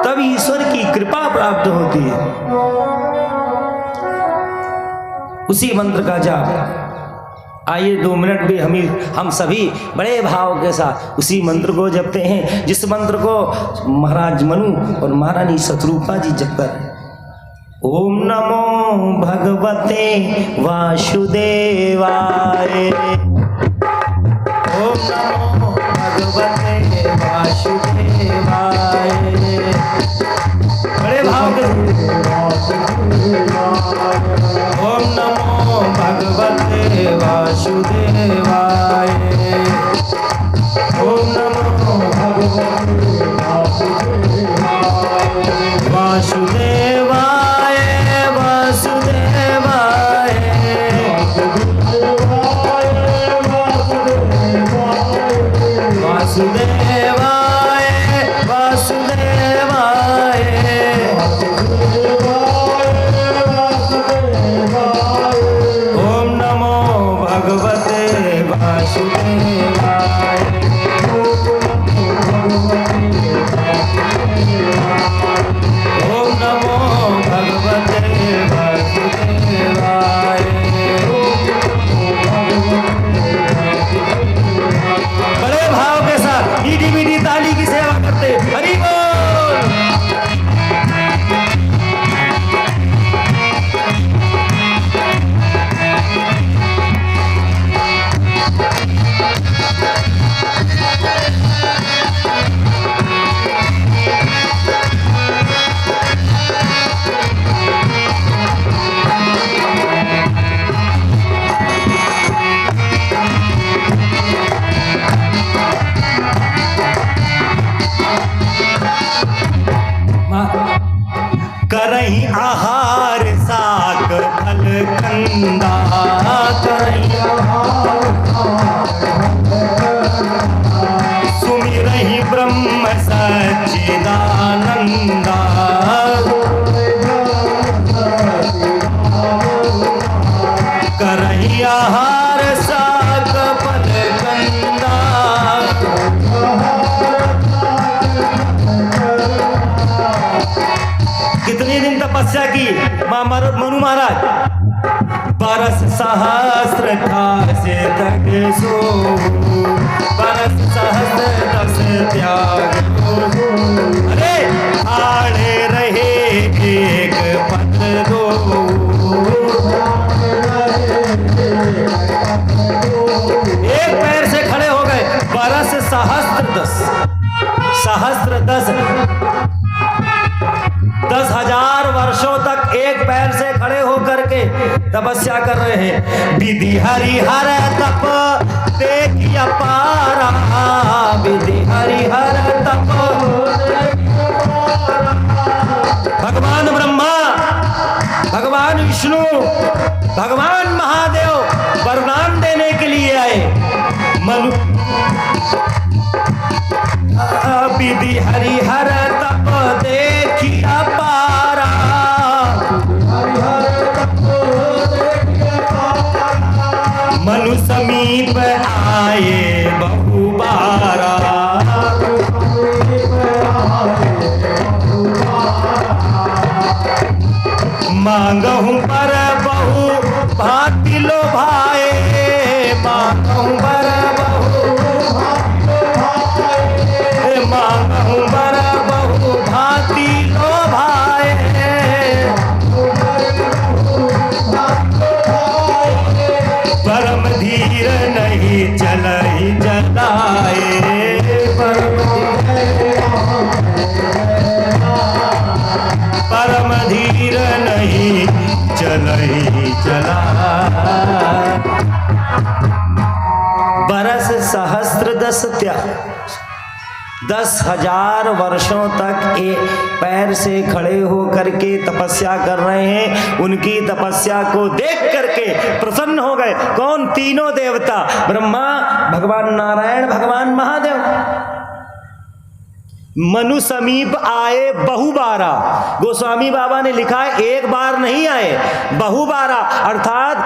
तब ईश्वर की कृपा प्राप्त होती है। उसी मंत्र का जाप। आइए 2 मिनट भी हम सभी बड़े भाव के साथ उसी मंत्र को जपते हैं जिस मंत्र को महाराज मनु और महारानी शतरूपा जी जप कर। ओम नमो भगवते वासुदेवाय, ओम नमो भगवते वासुदेवाय। बड़े भाव के ओम नमो भगवते वासुदेवाय, ओम नमो भगवते वासुदेवाय, वासुदेवाय, वासुदेवाय, वासुदेवाय, भगवते वासुदेवाय। ओम नमो भगवते वासुदेवाय। बड़े भाव के साथ मीठी मीठी ताली की सेवा करते। हरि बोल। करही आहार साक फल कंदा। करही सुमिरहि ब्रह्म सच्चिदानंदा। करही आहार साक फल कंदा। कितने दिन तपस्या की मनु महाराज? 12 सहस्त्र ठासे तक सो। 12 सहस्त्र दस त्याग। अरे आड़े रहे एक पद दो। एक पैर से खड़े हो गए। 12 सहस्त्र 10 सहस्त्र 10,000 वर्षों तक एक पैर से खड़े होकर के तपस्या कर रहे हैं। विधि हरिहर तप देखिया पारा। विधि हरिहर तप। भगवान ब्रह्मा, भगवान विष्णु, भगवान महादेव वरदान देने के लिए आए। मनु विधि हरिहर तप देखिया पारा। मनु समीप आए बहुबारा। मांगहूं पर बहु भांति लोभाए। मांगहूं पर मांगहूं बर बहु भांति लोभाए। परम धीर नहीं चलहि जलाए। परम धीर नहीं चलहि जलाए। 12 सहस्त्र 10 त्याग। 10,000 वर्षों तक एक पैर से खड़े होकर के तपस्या कर रहे हैं। उनकी तपस्या को देख करके प्रसन्न हो गए। कौन? तीनों देवता, ब्रह्मा, भगवान नारायण, भगवान महादेव। मनु समीप आए बहुबारा। गोस्वामी बाबा ने लिखा है एक बार नहीं आए, बहुबारा, अर्थात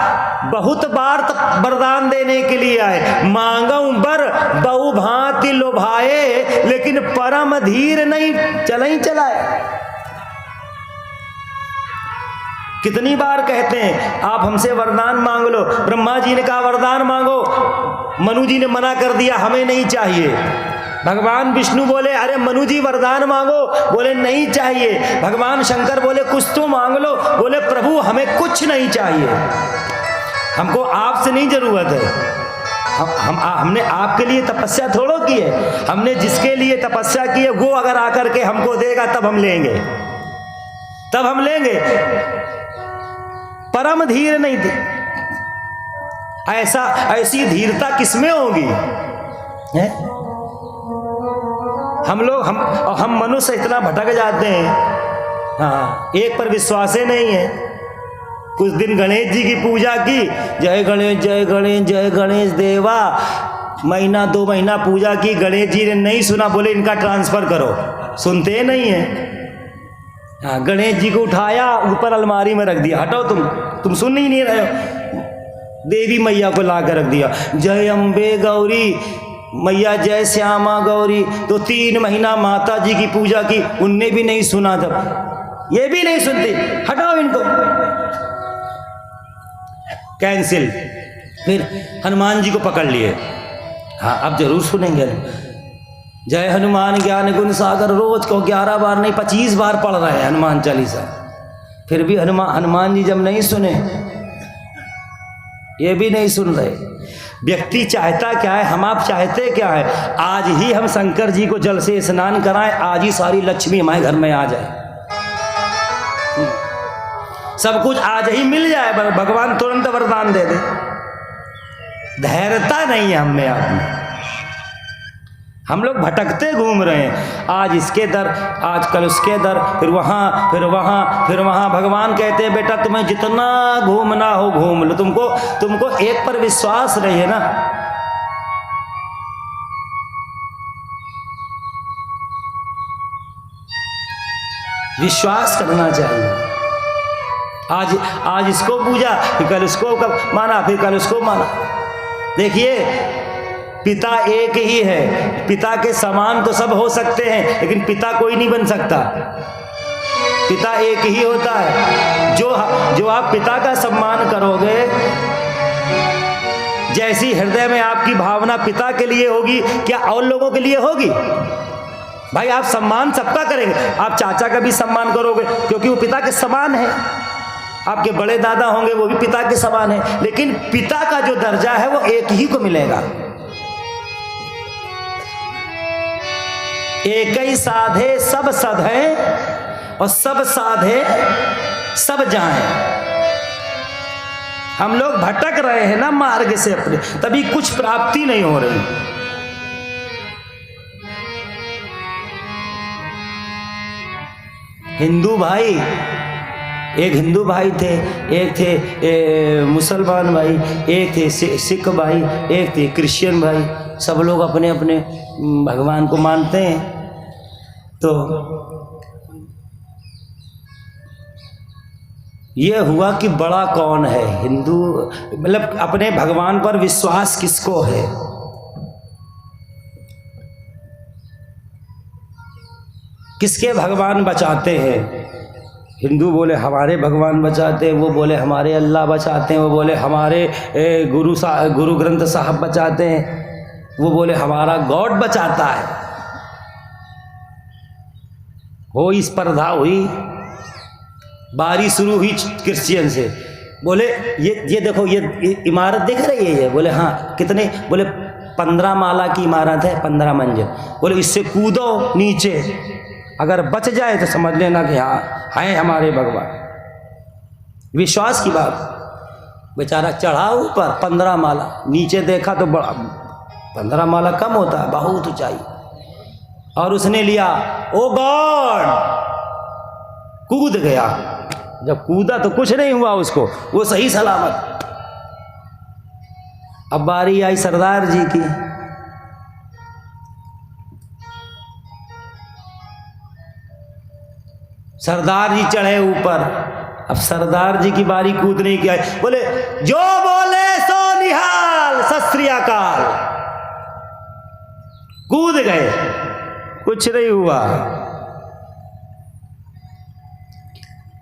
बहुत बार वरदान देने के लिए आए। मांगऊ बर बहु भांति लोभाए, लेकिन परम धीर नहीं चलाए। कितनी बार कहते हैं आप हमसे वरदान मांग लो। ब्रह्मा जी ने कहा वरदान मांगो, मनु जी ने मना कर दिया, हमें नहीं चाहिए। भगवान विष्णु बोले अरे मनु जी वरदान मांगो, बोले नहीं चाहिए। भगवान शंकर बोले कुछ तो मांग लो, बोले प्रभु हमें कुछ नहीं चाहिए, हमको आपसे नहीं जरूरत है। हमने आपके लिए तपस्या थोड़ो की है, हमने जिसके लिए तपस्या की है वो अगर आकर के हमको देगा तब हम लेंगे, तब हम लेंगे। परम धीर नहीं थी, ऐसी धीरता किसमें होगी है? हम मनुष्य इतना भटक जाते हैं, हाँ, एक पर विश्वास ही नहीं है। कुछ दिन गणेश जी की पूजा की, जय गणेश जय गणेश जय गणेश देवा, महीना 2 महीना पूजा की, गणेश जी ने नहीं सुना, बोले इनका ट्रांसफर करो, सुनते नहीं है। हाँ, गणेश जी को उठाया ऊपर अलमारी में रख दिया, हटाओ तुम सुन ही नहीं रहे हो। देवी मैया को ला कर रख दिया, जय अम्बे गौरी मैया, जय श्यामा गौरी। तो 3 महीना माता जी की पूजा की, उनने भी नहीं सुना, तब ये भी नहीं सुनते, हटाओ इनको, कैंसिल। फिर हनुमान जी को पकड़ लिए, हाँ अब जरूर सुनेंगे। जय हनुमान ज्ञान गुण सागर, रोज को 11 बार नहीं 25 बार पढ़ रहे हैं हनुमान चालीसा, फिर भी हनुमान जी जब नहीं सुने, ये भी नहीं सुन रहे। व्यक्ति चाहता क्या है, हम आप चाहते क्या है? आज ही हम शंकर जी को जल से स्नान कराएं, आज ही सारी लक्ष्मी हमारे घर में आ जाए, सब कुछ आज ही मिल जाए, भगवान तुरंत वरदान दे दे। धैर्यता नहीं है हम में, आप में। हम लोग भटकते घूम रहे हैं, आज इसके दर, आज कल उसके दर, फिर वहाँ फिर वहाँ फिर वहाँ। भगवान कहते हैं बेटा तुम्हें जितना घूमना हो घूम लो, तुमको एक पर विश्वास नहीं है ना। विश्वास करना चाहिए। आज इसको पूजा, फिर कल उसको माना, फिर कल उसको माना। देखिए पिता एक ही है, पिता के समान तो सब हो सकते हैं, लेकिन पिता कोई नहीं बन सकता, पिता एक ही होता है। जो आप पिता का सम्मान करोगे, जैसी हृदय में आपकी भावना पिता के लिए होगी, क्या और लोगों के लिए होगी? भाई आप सम्मान सबका करेंगे, आप चाचा का भी सम्मान करोगे क्योंकि वो पिता के समान है, आपके बड़े दादा होंगे वो भी पिता के समान है, लेकिन पिता का जो दर्जा है वो एक ही को मिलेगा। एक ही साधे सब सधे, और सब साधे सब जाएं। हम लोग भटक रहे हैं ना मार्ग से अपने, तभी कुछ प्राप्ति नहीं हो रही। हिंदू भाई, एक हिंदू भाई थे, एक थे मुसलमान भाई, एक थे सिख भाई, एक थे क्रिश्चियन भाई, सब लोग अपने अपने भगवान को मानते हैं। तो ये हुआ कि बड़ा कौन है हिंदू, मतलब अपने भगवान पर विश्वास किसको है? किसके भगवान बचाते हैं? हिंदू बोले हमारे भगवान बचाते हैं, वो बोले हमारे अल्लाह बचाते हैं, वो बोले हमारे गुरु ग्रंथ साहब बचाते हैं, वो बोले हमारा गॉड बचाता है। हो स्पर्धा हुई, बारी शुरू हुई क्रिश्चियन से। बोले ये देखो ये इमारत दिख रही है, ये बोले हाँ कितने, बोले 15 माला की इमारत है, 15 मंजिल। बोले इससे कूदो नीचे, अगर बच जाए तो समझ लेना कि हाँ हैं हमारे भगवान। विश्वास की बात। बेचारा चढ़ा ऊपर 15 माला, नीचे देखा तो बड़ा 15 माला कम होता है, बहुत ऊंचाई, और उसने लिया ओ गॉड, कूद गया। जब कूदा तो कुछ नहीं हुआ उसको, वो सही सलामत। अब बारी आई सरदार जी की। सरदार जी चढ़े ऊपर, अब सरदार जी की बारी कूदने की आई। बोले जो बोले सो निहाल, सत श्री अकाल। कूद गए, कुछ नहीं हुआ।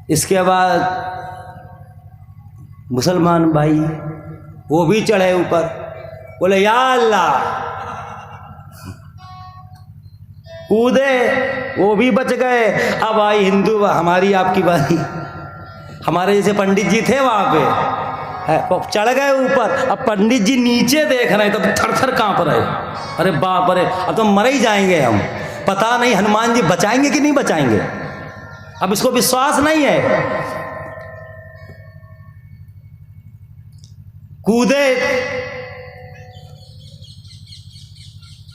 इसके बाद मुसलमान भाई वो भी चढ़े ऊपर, बोले या अल्लाह, कूदे, वो भी बच गए। अब आई हिंदू, हमारी आपकी बारी। हमारे जैसे पंडित जी थे वहां पे, चढ़ गए ऊपर। अब पंडित जी नीचे देख रहे हैं तो थर थर कांप रहे, अरे बाप रे अब तो मर ही जाएंगे हम, पता नहीं हनुमान जी बचाएंगे कि नहीं बचाएंगे। अब इसको विश्वास नहीं है, कूदे।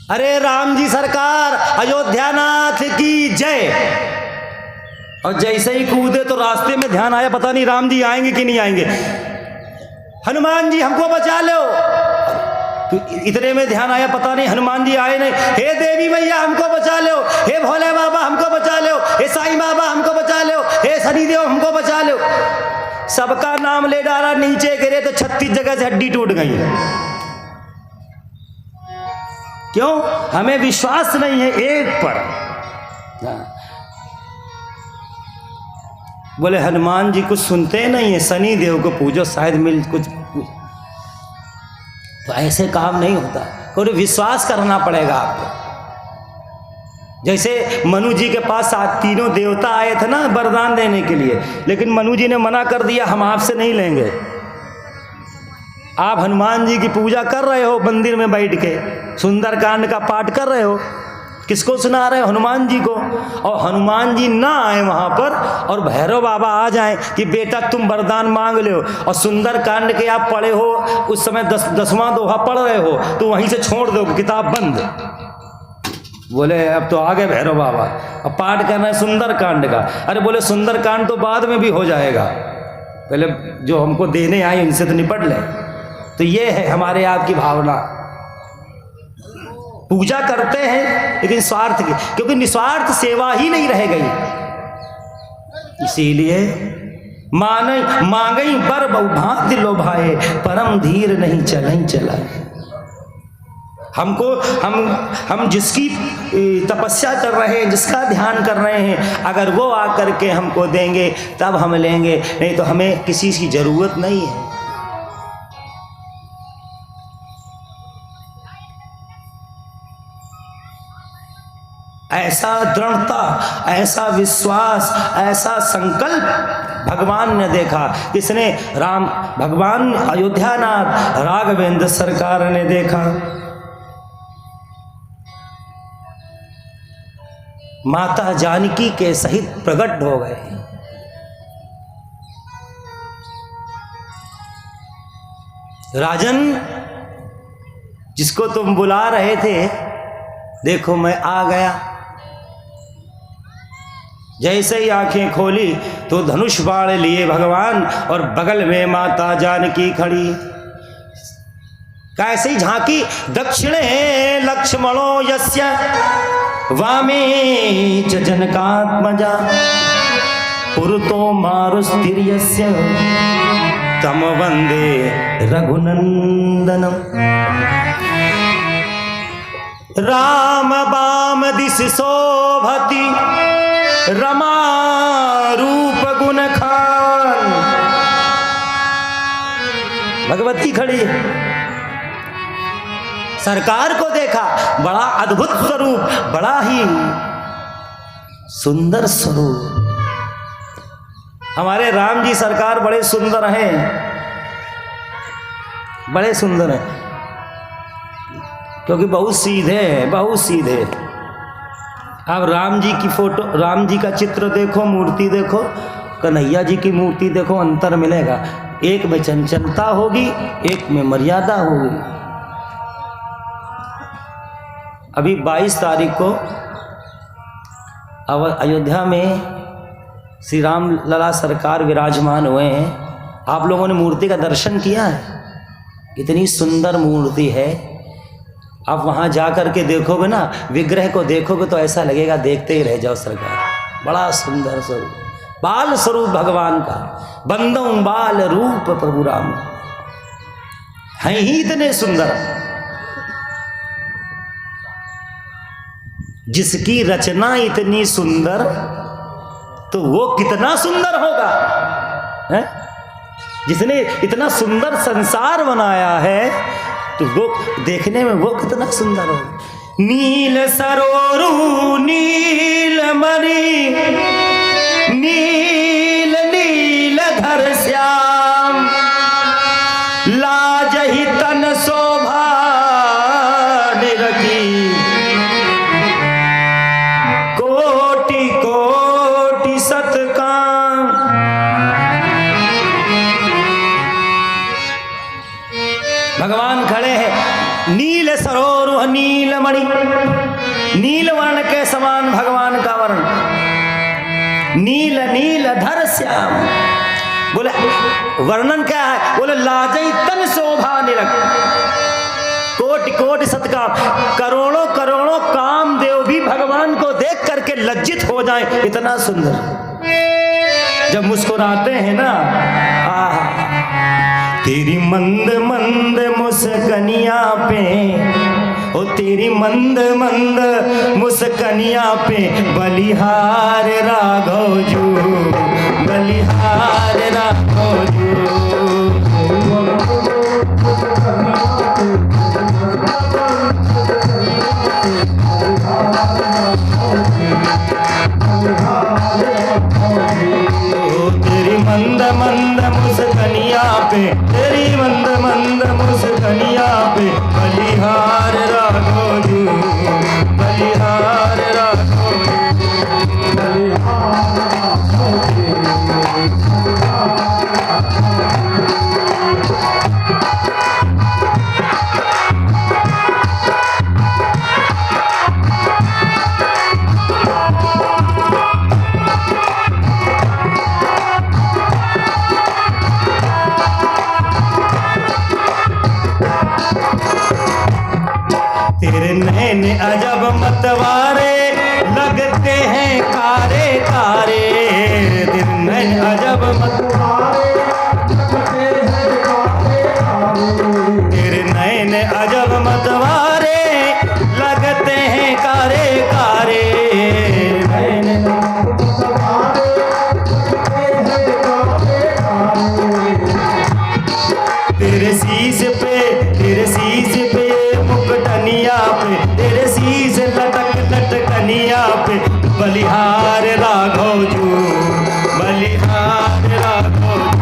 अरे राम जी सरकार, अयोध्यानाथ की जय। और जैसे ही कूदे तो रास्ते में ध्यान आया, पता नहीं राम जी आएंगे कि नहीं आएंगे। हनुमान जी हमको बचा लो, तो इतने में ध्यान आया, पता नहीं हनुमान जी आए नहीं। हे देवी मैया हमको बचा लो, हे भोले बाबा हमको बचा लो, हे साईं बाबा हमको बचा लो, हे शनिदेव हमको बचा लो। सबका नाम ले डाला, नीचे गिरे तो 36 जगह से हड्डी टूट गई। क्यों? हमें विश्वास नहीं है एक पर। बोले हनुमान जी कुछ सुनते नहीं है, शनि देव को पूजो शायद मिल कुछ। तो ऐसे काम नहीं होता, कोई विश्वास करना पड़ेगा आपको। जैसे मनु जी के पास तीनों देवता आए थे ना वरदान देने के लिए, लेकिन मनु जी ने मना कर दिया, हम आपसे नहीं लेंगे। आप हनुमान जी की पूजा कर रहे हो मंदिर में बैठ के, सुंदरकांड का पाठ कर रहे हो, किसको सुना रहे हो? हनुमान जी को। और हनुमान जी ना आए वहां पर और भैरव बाबा आ जाएं कि बेटा तुम वरदान मांग लो, और सुंदरकांड के आप पढ़े हो, उस समय 10वां दोहा पढ़ रहे हो, तो वहीं से छोड़ दो, किताब बंद। बोले अब तो आ गए भैरव बाबा, अब पाठ करना है सुंदरकांड का। अरे बोले सुंदरकांड तो बाद में भी हो जाएगा, पहले जो हमको देने आए इनसे तो निपट ले। तो ये है हमारे आपकी भावना। पूजा करते हैं लेकिन स्वार्थ की, क्योंकि निस्वार्थ सेवा ही नहीं रह गई। इसीलिए मांगई बर बहुभांति लोभाए, परम धीर नहीं चलई चलाए। हमको हम जिसकी तपस्या कर रहे हैं, जिसका ध्यान कर रहे हैं, अगर वो आकर के हमको देंगे तब हम लेंगे, नहीं तो हमें किसी की जरूरत नहीं है। ऐसा दृढ़ता, ऐसा विश्वास, ऐसा संकल्प भगवान ने देखा। किसने? राम भगवान अयोध्यानाथ राघवेंद्र सरकार ने देखा। माता जानकी के सहित प्रकट हो गए। राजन, जिसको तुम बुला रहे थे, देखो मैं आ गया। जैसे ही आंखें खोली तो धनुष बाण लिए भगवान, और बगल में माता जानकी खड़ी। कैसे ही झांकी? दक्षिणे लक्ष्मणो यस्य वामे च जनकात्मजा, पुरतो मारुस्तिर्यस्य तम वंदे रघुनंदनम। राम बाम दिश शोभति रमा रूप गुण खान। भगवती खड़ी है, सरकार को देखा, बड़ा अद्भुत स्वरूप, बड़ा ही सुंदर स्वरूप। हमारे राम जी सरकार बड़े सुंदर हैं, बड़े सुंदर हैं, क्योंकि बहुत सीधे हैं, बहुत सीधे। अब राम जी की फोटो, राम जी का चित्र देखो, मूर्ति देखो, कन्हैया जी की मूर्ति देखो, अंतर मिलेगा। एक में चंचलता होगी, एक में मर्यादा होगी। अभी 22 तारीख को अयोध्या में श्री राम लला सरकार विराजमान हुए हैं। आप लोगों ने मूर्ति का दर्शन किया है? कितनी सुंदर मूर्ति है। आप वहाँ जा कर के देखोगे ना, विग्रह को देखोगे तो ऐसा लगेगा देखते ही रह जाओ सरकार। बड़ा सुंदर स्वरूप, बाल स्वरूप भगवान का। बंदों बाल रूप प्रभु राम हैं ही इतने सुंदर। जिसकी रचना इतनी सुंदर, तो वो कितना सुंदर होगा है? जिसने इतना सुंदर संसार बनाया है, तो वो देखने में वो कितना सुंदर हो। नील सरोरु नील मणि, नील नील धर श्याम, लाजहि तन शोभा निरखी, कोटि कोटि सतकाम। भगवान खड़े हैं, नील सरोवर नील मणि, नील वर्ण के समान भगवान का वर्ण, नील नील धर श्याम। बोले वर्णन क्या है? बोले लाजई तन शोभा निरख, कोटि कोटि सतकाम। करोड़ों करोड़ों कामदेव भी भगवान को देख करके लज्जित हो जाएं, इतना सुंदर। जब मुस्कुराते हैं ना, तेरी मंद मंद मुस्कनिया पे, ओ तेरी मंद मंद मुस्कनिया पे बलिहार राघव जू, बलिहार राघव जू। तेरी मंद मंद मुस्कनिया पे, तेरी मंद मंद मुस्कनिया पे बलिहार राघव जू, बलिहार राघव जू, बलिहार राघव जू। तेरे नैन अजब मतवारे लगते हैं कारे कारे, तेरे नैन अजब मतवारे लगते हैं कारे कारे, तेरे नैन अजब मतवारे लगते हैं कारे कारे, नैन मतवारे लगते हैं कारे कारे। तेरे शीश पे, तेरे शीश पे मुकुटनिया पे, तेरे शीश लटक लटकनिया पे बलिहार राघव जू, बलिहार राघव जू।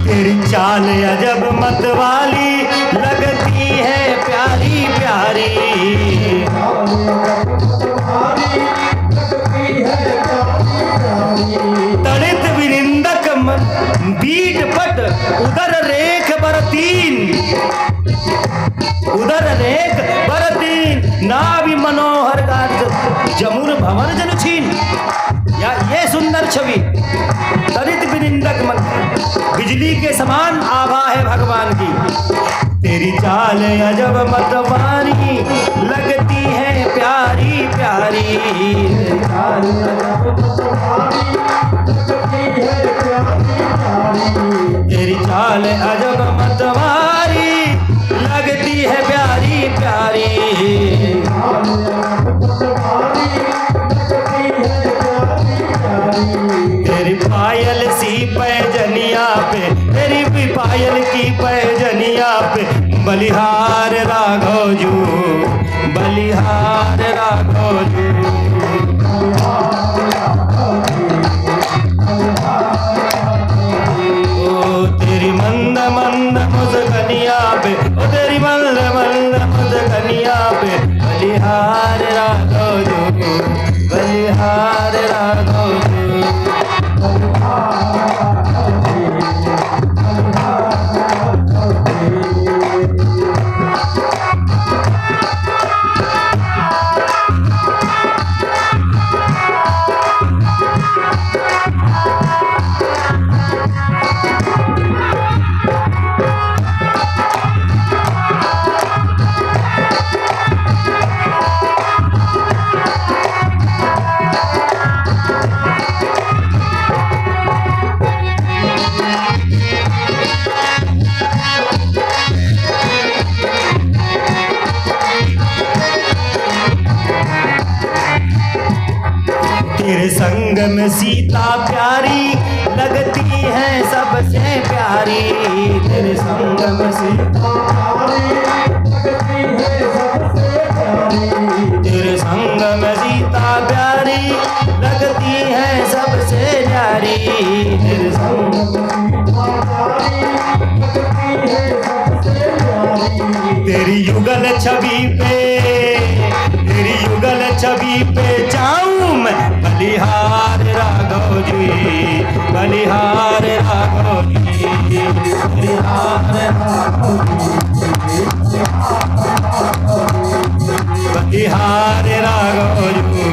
तेरी चाल अजब मतवाली लगती है प्यारी प्यारी, तड़ित विनिंदक बीट पट उदर रेख बरतीन, उदर रेख बरतीन, नाभि मनोहर गात्र जमुन भवन जन छीन। या ये सुंदर छवि तड़ित विनिंदक मन, बिजली के समान आभा है भगवान की। तेरी चाल अजब मतवारी लगती है प्यारी प्यारी, तेरी चाल अजब मतवारी लगती है प्यारी प्यारी, तेरी चाल अजब मतवारी लगती है प्यारी प्यारी। तेरी पायल सी पैजनिया पे, तेरी भी पायल की पैजनिया पे बलिहार राघव जू, बलिहार राघव जू। ओ तेरी मंद मंद मुस्कनिया पे, ओ तेरी मंद मंद मुस्कनिया पे बलिहार राघव जू, बलिहार राघव जू। तेरे संग में सीता प्यारी लगती है सबसे प्यारी, तेरे संग में सीता प्यारी लगती है सबसे प्यारी, तेरे संग में सीता प्यारी लगती है सबसे प्यारी, तेरे संग में सीता प्यारी लगती है सबसे प्यारी। तेरी युगल छवि पे, तेरी युगल छवि पे जाऊं मैं राघोजी, बलिहार राघोजी, बलिहार राघोजी,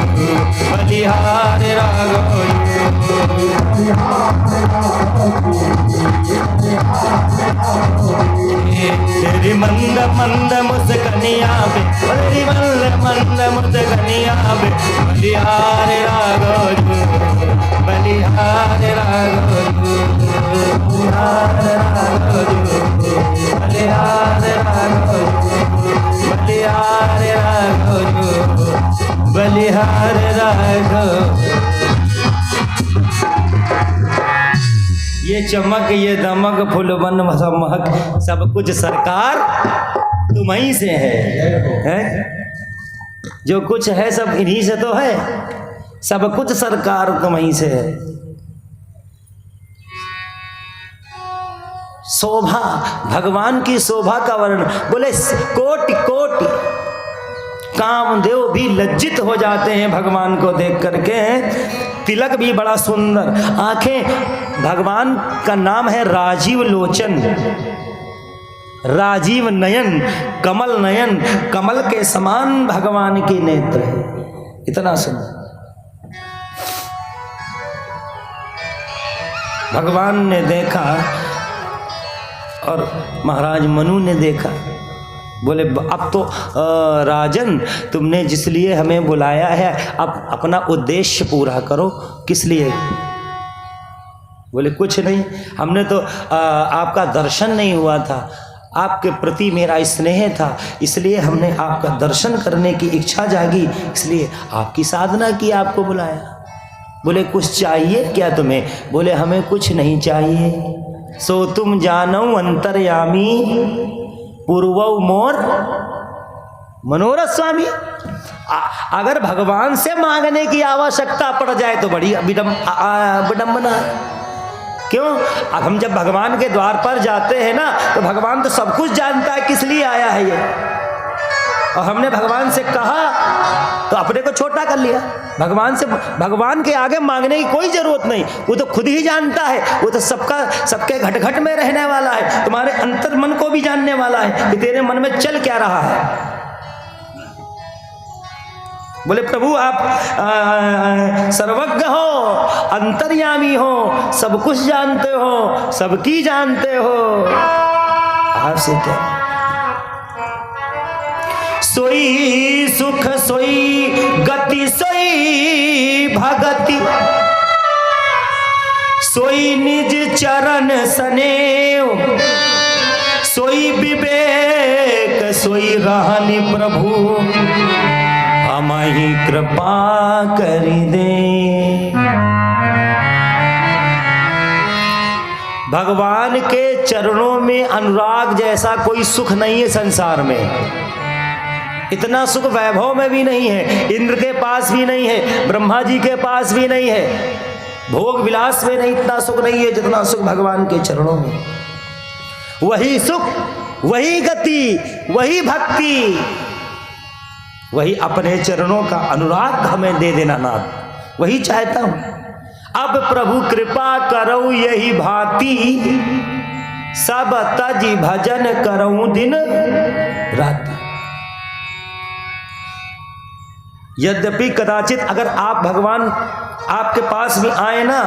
बलिहार राघोजी। तेरी मंद मंद मुस्कनिया पे, तेरी मंद मंद मुस्कनिया पे, बलिहार राघोजी, बलिहार राघोजी, बलिहार राघोजी, बलिहार राघोजी, बलिहार राघोजी, बलिहार राघोजी। ये चमक ये दमक फुलवन सब महक सब कुछ सरकार तुम्हीं से है? जो कुछ है सब इन्हीं से तो है, सब कुछ सरकार तुम्हीं से है। शोभा, भगवान की शोभा का वर्णन, बोले कोटि कोटि कामदेव भी लज्जित हो जाते हैं भगवान को देख करके। तिलक भी बड़ा सुंदर, आंखें, भगवान का नाम है राजीव लोचन, राजीव नयन, कमल नयन, कमल के समान भगवान के नेत्र है, इतना सुंदर। भगवान ने देखा और महाराज मनु ने देखा, बोले अब तो राजन तुमने जिस लिए हमें बुलाया है अब अपना उद्देश्य पूरा करो। किस लिए? बोले कुछ नहीं, हमने तो आपका दर्शन नहीं हुआ था, आपके प्रति मेरा स्नेह था, इसलिए हमने आपका दर्शन करने की इच्छा जागी, इसलिए आपकी साधना की, आपको बुलाया। बोले कुछ चाहिए क्या तुम्हें? बोले हमें कुछ नहीं चाहिए। सो तुम जानो अंतर्यामी पूर्वव मोर मनोरथ स्वामी। अगर भगवान से मांगने की आवश्यकता पड़ जाए तो बड़ी विडंबना है। क्यों? अब हम जब भगवान के द्वार पर जाते हैं ना तो भगवान तो सब कुछ जानता है किस लिए आया है ये, और हमने भगवान से कहा तो अपने को छोटा कर लिया। भगवान से, भगवान के आगे मांगने की कोई जरूरत नहीं, वो तो खुद ही जानता है, वो तो सबके घट घट में रहने वाला है, तुम्हारे अंतर मन को भी जानने वाला है कि तेरे मन में चल क्या रहा है। बोले प्रभु आप सर्वज्ञ हो, अंतर्यामी हो, सब कुछ जानते हो, सबकी जानते हो, आपसे क्या? सोई सुख सोई गति सोई भगति, सोई निज चरण सनेव, सोई विवेक सोई रहनि प्रभु, हमहि कृपा करि दे। भगवान के चरणों में अनुराग जैसा कोई सुख नहीं है संसार में। इतना सुख वैभव में भी नहीं है, इंद्र के पास भी नहीं है, ब्रह्मा जी के पास भी नहीं है, भोग विलास में नहीं, इतना सुख नहीं है जितना सुख भगवान के चरणों में। वही सुख, वही गति, वही भक्ति, वही अपने चरणों का अनुराग हमें दे देना नाथ, वही चाहता हूं। अब प्रभु कृपा करो यही भांति, सब तज भजन करूं दिन राति। यद्यपि कदाचित अगर आप भगवान आपके पास भी आए ना,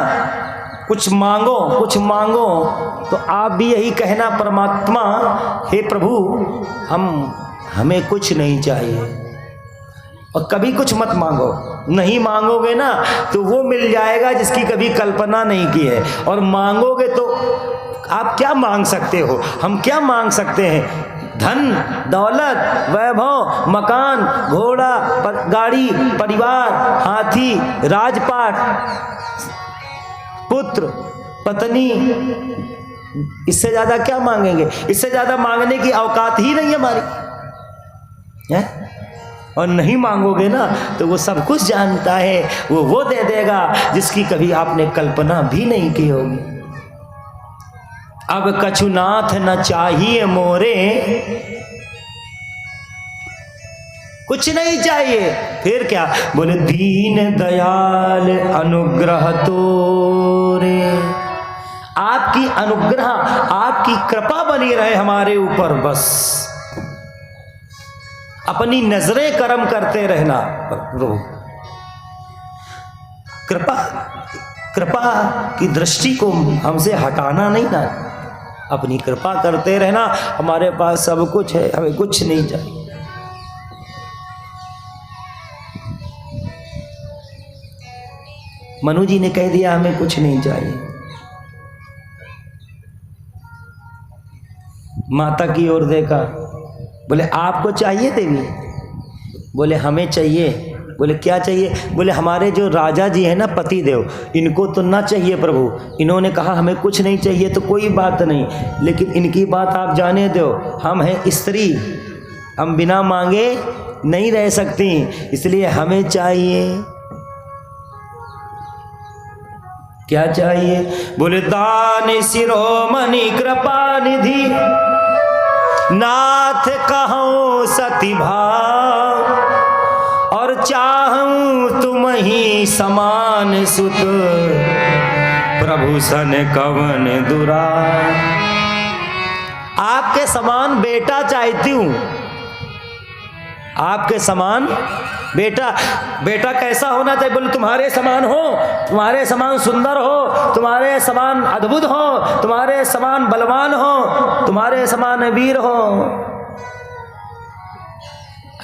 कुछ मांगो तो आप भी यही कहना परमात्मा, हे प्रभु हमें कुछ नहीं चाहिए, और कभी कुछ मत मांगो। नहीं मांगोगे ना तो वो मिल जाएगा जिसकी कभी कल्पना नहीं की है, और मांगोगे तो आप क्या मांग सकते हो? हम क्या मांग सकते हैं? धन दौलत वैभव मकान घोड़ा गाड़ी परिवार हाथी राजपाट पुत्र पत्नी, इससे ज्यादा क्या मांगेंगे? इससे ज्यादा मांगने की औकात ही नहीं हमारी है। और नहीं मांगोगे ना तो वो सब कुछ जानता है, वो दे देगा जिसकी कभी आपने कल्पना भी नहीं की होगी। अब कछुनाथ न चाहिए मोरे, कुछ नहीं चाहिए, फिर क्या? बोले दीन दयाल अनुग्रह तोरे। आपकी अनुग्रह, आपकी कृपा बनी रहे हमारे ऊपर, बस अपनी नजरें कर्म करते रहना प्रभु। कृपा की दृष्टि को हमसे हटाना नहीं ना, अपनी कृपा करते रहना। हमारे पास सब कुछ है, हमें कुछ नहीं चाहिए। मनु जी ने कह दिया हमें कुछ नहीं चाहिए। माता की ओर देखा, बोले आपको चाहिए देवी? बोले हमें चाहिए। बोले क्या चाहिए? बोले हमारे जो राजा जी हैं ना, पति देव, इनको तो ना चाहिए प्रभु। इन्होंने कहा हमें कुछ नहीं चाहिए तो कोई बात नहीं, लेकिन इनकी बात आप जाने दो, हम हैं स्त्री, हम बिना मांगे नहीं रह सकती, इसलिए हमें चाहिए। क्या चाहिए? बोले दान शिरोमणि कृपा निधि, नाथ कहूँ सती भाव, और चाहूं तुम ही समान सुत, प्रभु सन कवन दुरा। आपके समान बेटा चाहती हूं, आपके समान बेटा। बेटा कैसा होना चाहिए? बोले तुम्हारे समान हो, तुम्हारे समान सुंदर हो, तुम्हारे समान अद्भुत हो, तुम्हारे समान बलवान हो, तुम्हारे समान वीर हो,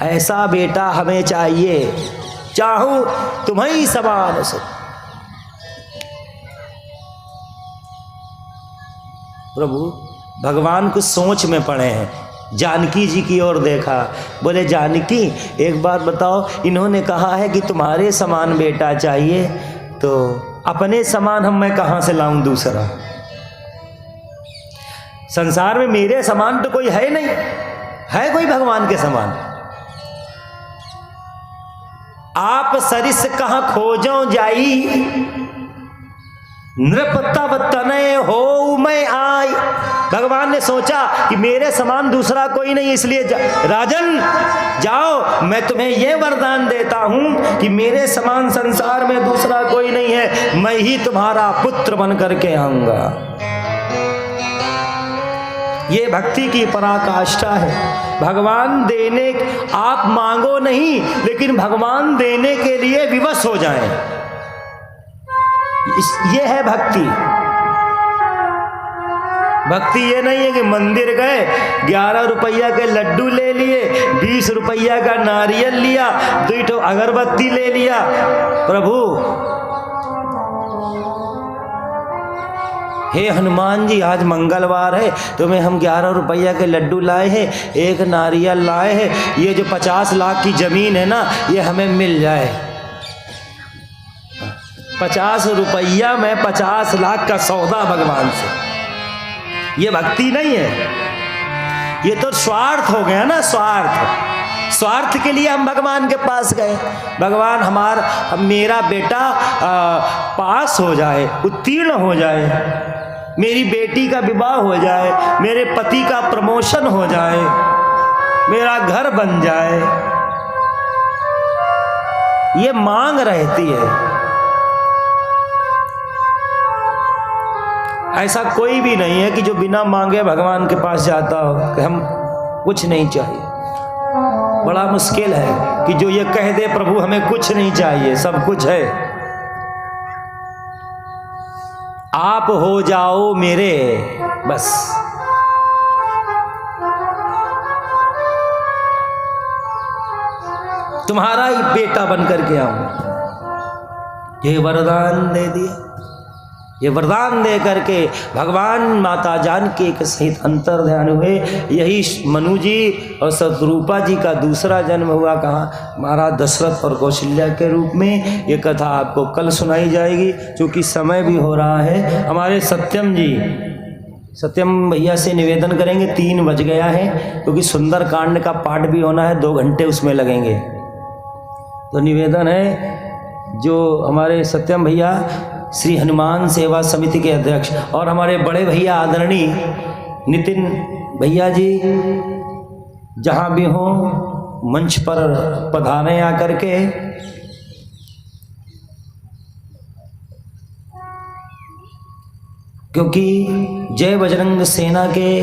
ऐसा बेटा हमें चाहिए। चाहूं तुम्हें समान सो। प्रभु भगवान कुछ सोच में पड़े हैं, जानकी जी की ओर देखा, बोले जानकी एक बात बताओ, इन्होंने कहा है कि तुम्हारे समान बेटा चाहिए, तो अपने समान मैं कहां से लाऊं दूसरा? संसार में मेरे समान तो कोई है नहीं, है कोई भगवान के समान? आप सरिस कहां खोजो जाई, नृप तब तनय हो मैं आई। भगवान ने सोचा कि मेरे समान दूसरा कोई नहीं, इसलिए राजन जाओ, मैं तुम्हें यह वरदान देता हूं कि मेरे समान संसार में दूसरा कोई नहीं है, मैं ही तुम्हारा पुत्र बन करके आऊंगा। ये भक्ति की पराकाष्ठा है। भगवान देने, आप मांगो नहीं, लेकिन भगवान देने के लिए विवश हो जाएं, ये है भक्ति। भक्ति ये नहीं है कि मंदिर गए, 11 रुपया के लड्डू ले लिए, 20 रुपया का नारियल लिया, 2 अगरबत्ती ले लिया। प्रभु हे हनुमान जी, आज मंगलवार है, तुम्हें हम 11 रुपया के लड्डू लाए हैं, 1 नारियल लाए हैं, ये जो 50 लाख की जमीन है ना, ये हमें मिल जाए। 50 रुपया में 50 लाख का सौदा भगवान से, ये भक्ति नहीं है, ये तो स्वार्थ हो गया ना। स्वार्थ के लिए हम भगवान के पास गए। भगवान मेरा बेटा पास हो जाए, उत्तीर्ण हो जाए, मेरी बेटी का विवाह हो जाए, मेरे पति का प्रमोशन हो जाए, मेरा घर बन जाए, ये मांग रहती है। ऐसा कोई भी नहीं है कि जो बिना मांगे भगवान के पास जाता हो कि हम कुछ नहीं चाहिए। बड़ा मुश्किल है कि जो ये कह दे प्रभु हमें कुछ नहीं चाहिए, सब कुछ है, आप हो जाओ मेरे, बस। तुम्हारा ही बेटा बन करके आऊं। ये वरदान दे दिया। ये वरदान दे करके भगवान माता जानकी के सहित अंतर ध्यान हुए। यही मनु जी और शतरूपा जी का दूसरा जन्म हुआ। कहाँ? महाराज दशरथ और कौशल्या के रूप में। ये कथा आपको कल सुनाई जाएगी, क्योंकि समय भी हो रहा है। हमारे सत्यम जी, सत्यम भैया से निवेदन करेंगे, 3 बज गया है, क्योंकि सुंदर कांड का पाठ भी होना है, 2 घंटे उसमें लगेंगे। तो निवेदन है, जो हमारे सत्यम भैया श्री हनुमान सेवा समिति के अध्यक्ष, और हमारे बड़े भैया आदरणीय नितिन भैया जी जहाँ भी हों मंच पर पधारें आकर के। क्योंकि जय बजरंग सेना के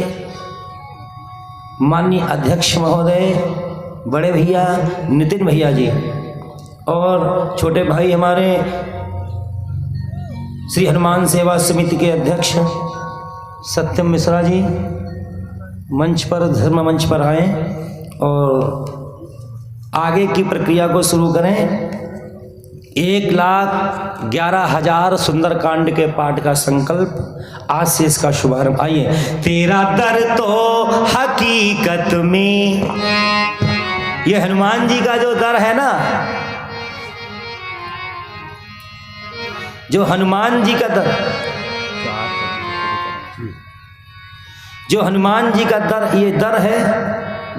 माननीय अध्यक्ष महोदय, बड़े भैया नितिन भैया जी और छोटे भाई हमारे श्री हनुमान सेवा समिति के अध्यक्ष सत्यम मिश्रा जी मंच पर, धर्म मंच पर आए और आगे की प्रक्रिया को शुरू करें। 1,11,000 सुंदरकांड के पाठ का संकल्प, आज से इसका शुभारंभ। आइए। तेरा दर तो हकीकत में, ये हनुमान जी का जो दर है ना, जो हनुमान जी का दर, जो हनुमान जी का दर, ये दर है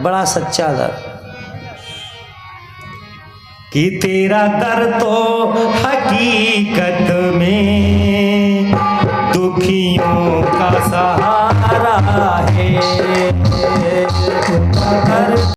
बड़ा सच्चा दर कि तेरा दर तो हकीकत